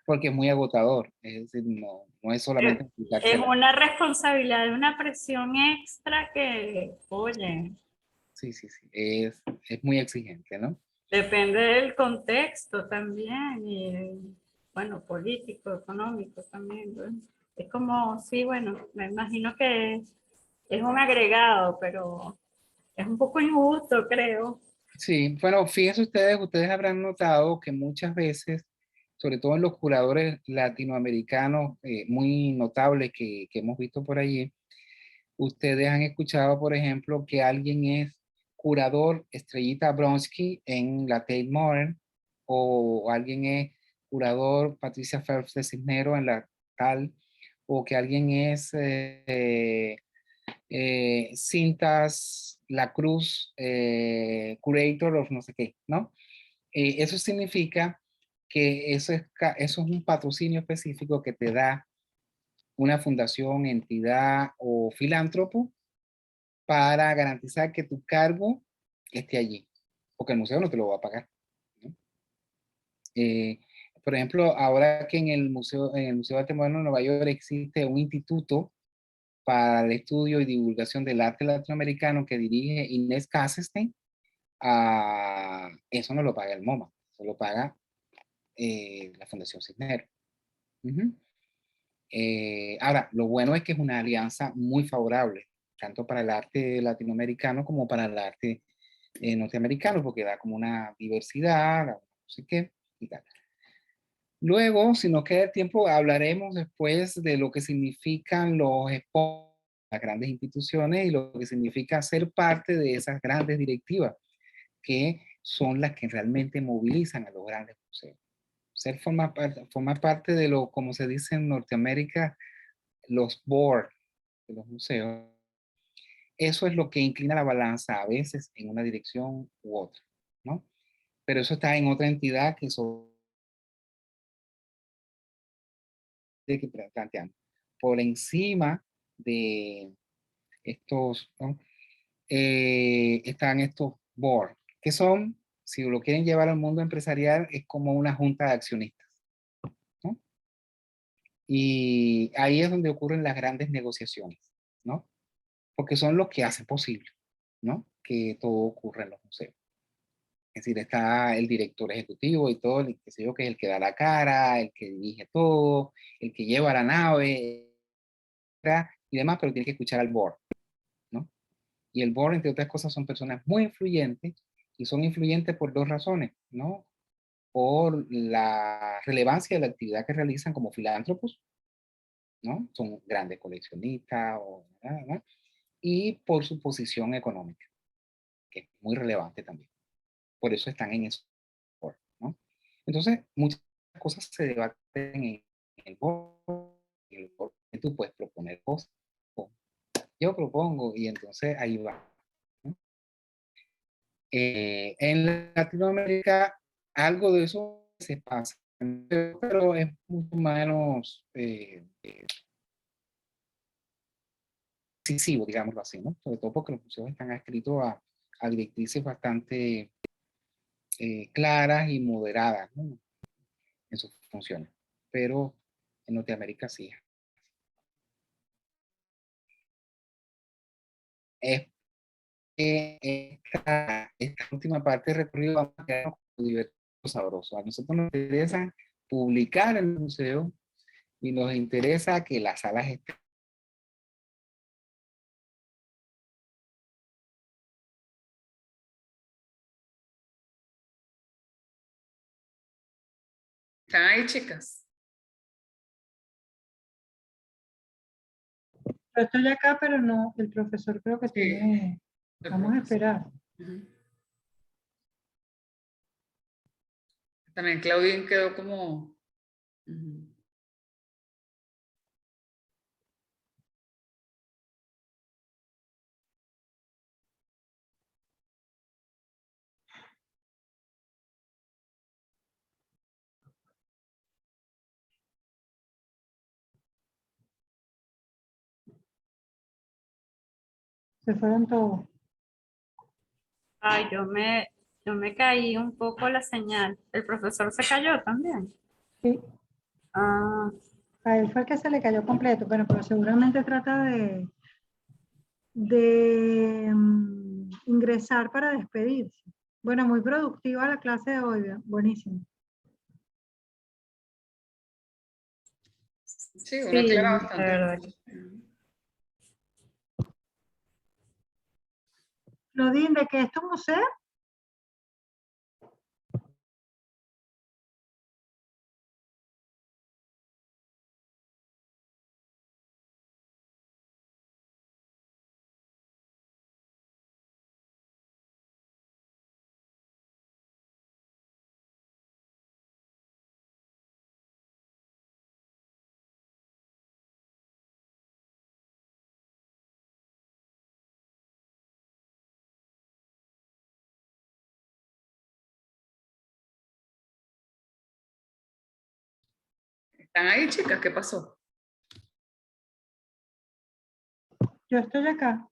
porque es muy agotador. Es decir, no es solamente explicarse Es una responsabilidad, una presión extra que, oye, Sí, sí, sí, es muy exigente, ¿no? depende del contexto también y, bueno, político, económico también, ¿no? Es como, sí, bueno, me imagino que es un agregado, pero es un poco injusto, creo. Sí, bueno, fíjense ustedes habrán notado que muchas veces, sobre todo en los curadores latinoamericanos muy notables que hemos visto por allí, ustedes han escuchado, por ejemplo, que alguien es curador Estrellita Bronsky en la Tate Modern, o alguien es curador Patricia Phelps de Cisnero en la tal, o que alguien es Cintas La Cruz, Curator of no sé qué, ¿no? Eso significa que eso es un patrocinio específico que te da una fundación, entidad o filántropo para garantizar que tu cargo esté allí, porque el museo no te lo va a pagar, ¿no? Eh, por ejemplo, ahora que en el Museo de Arte Moderno de Nueva York existe un instituto para el estudio y divulgación del arte latinoamericano que dirige Inés Kassenstein, eso no lo paga el MoMA, eso lo paga la Fundación Cisneros. Ujú. Ahora, lo bueno es que es una alianza muy favorable, tanto para el arte latinoamericano como para el arte norteamericano, porque da como una diversidad, no sé qué, y tal. Luego, si nos queda tiempo, hablaremos después de lo que significan las grandes instituciones y lo que significa ser parte de esas grandes directivas, que son las que realmente movilizan a los grandes museos. Formar parte de lo, como se dice en Norteamérica, los boards de los museos. Eso es lo que inclina la balanza a veces en una dirección u otra, ¿no? Pero eso está en otra entidad que planteando por encima de estos, ¿no? están estos board, que son, si lo quieren llevar al mundo empresarial, es como una junta de accionistas, ¿no? Y ahí es donde ocurren las grandes negociaciones, ¿no? Porque son los que hacen posible, ¿no? Que todo ocurra en los museos. Es decir, está el director ejecutivo y todo, el que sé yo, que es el que da la cara, el que dirige todo, el que lleva la nave, etcétera, y demás, pero tiene que escuchar al board, ¿no? Y el board, entre otras cosas, son personas muy influyentes y son influyentes por dos razones, ¿no? Por la relevancia de la actividad que realizan como filántropos, ¿no? Son grandes coleccionistas, ¿no? Y por su posición económica, que es muy relevante también. Por eso están en eso, ¿no? Entonces, muchas cosas se debaten en el board, y el board, tú puedes proponer cosas, o yo propongo, y entonces ahí va, ¿no? En Latinoamérica, algo de eso se pasa, pero es mucho menos decisivo, digámoslo así, ¿no? Sobre todo porque los museos están adscritos a directrices bastante claras y moderadas, ¿no? En sus funciones. Pero en Norteamérica sí. Es esta última parte del recorrido vamos a quedar con divertido sabroso. A nosotros nos interesa publicar en el museo y nos interesa que las salas estén. ¿Están ahí, chicas? Yo estoy acá, pero no, el profesor creo que Sí, tiene, el vamos a profesor. esperar. Ujú. También Claudine quedó como... Ujú. Se fueron todos. Ay, yo me caí un poco la señal. El profesor se cayó también. Sí, Ah, a él fue el que se le cayó completo, bueno, pero seguramente trata de ingresar para despedirse. Bueno, muy productiva la clase de hoy, buenísimo. Sí, uno sí, aclara de bastantes verdad. cosas. Ujú. Claudine, ¿de qué es tu museo? ¿Están ahí, chicas? ¿Qué pasó? Yo estoy acá.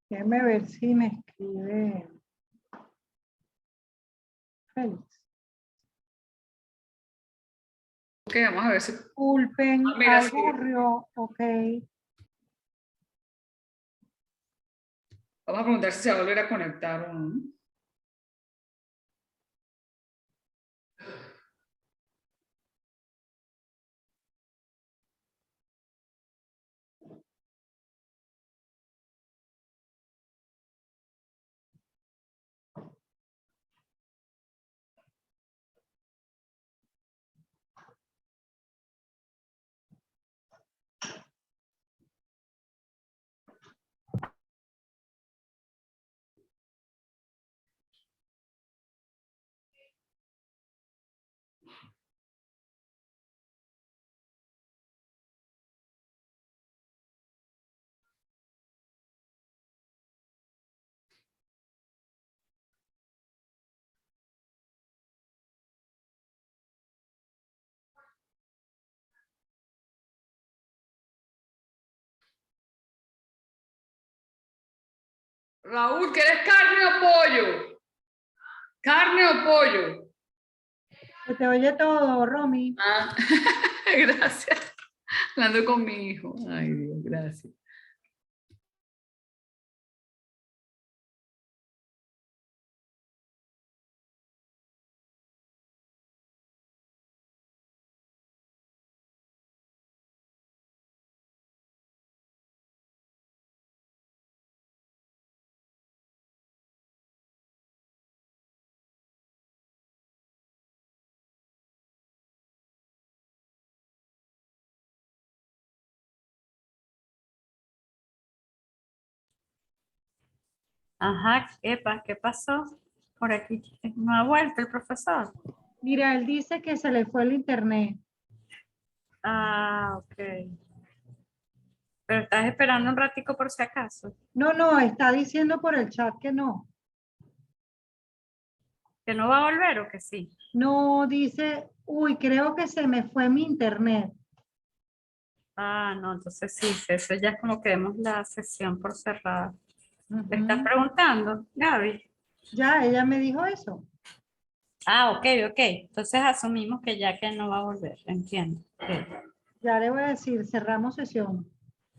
Déjame ver si me escribe. Félix. Ok, vamos a ver si... Disculpen, Ah, mira, algo sí. ocurrió, ok. Vamos a preguntar si se va a volver a conectar o no. Raúl, ¿quieres carne o pollo? ¿Carne o pollo? Se te oye todo, Romy. Ah, gracias. Hablando con mi hijo. Ay, Dios, gracias. Ajá, epa, ¿qué pasó? Por aquí no ha vuelto el profesor. Mira, él dice que se le fue el internet. Ah, ok. Pero estás esperando un ratico por si acaso. No, no, está diciendo por el chat que no. ¿Que no va a volver o que sí? No, dice, uy, creo que se me fue mi internet. Ah, no, entonces sí, eso ya es como que demos la sesión por cerrada. ¿Le estás Ujú. preguntando, Gaby? Ya, ella me dijo eso. Ah, ok, ok. Entonces asumimos que ya que no va a volver, entiendo. Ok. Ya le voy a decir, cerramos sesión.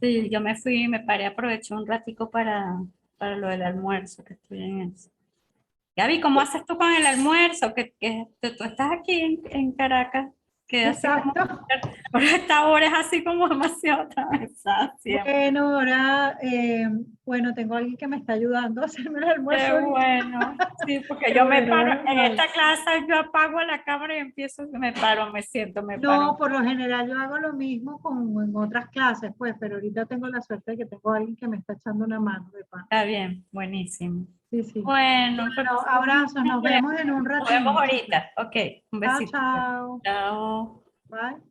Sí, yo me fui, me paré, aproveché un ratico para lo del almuerzo, que estoy en eso. Gaby, ¿cómo haces tú con el almuerzo? Que tú estás aquí en Caracas, que así como Exacto. por esta hora es así como demasiado atravesada siempre. Bueno, ahora, bueno, tengo alguien que me está ayudando a hacerme el almuerzo Qué ahorita. bueno, sí, porque Qué yo me bueno, paro, menos en mal. esta clase yo apago la cámara y empiezo, me paro, me siento, me No, paro. por lo general yo hago lo mismo con en otras clases, pues, pero ahorita tengo la suerte de que tengo alguien que me está echando una mano de pan. Está bien, buenísimo. Sí, sí. Bueno, pues, Bueno, abrazos, nos vemos en un nos vemos ratito, chicos. ahorita. Ok, un Chao, besito. chao. Chao. Bye.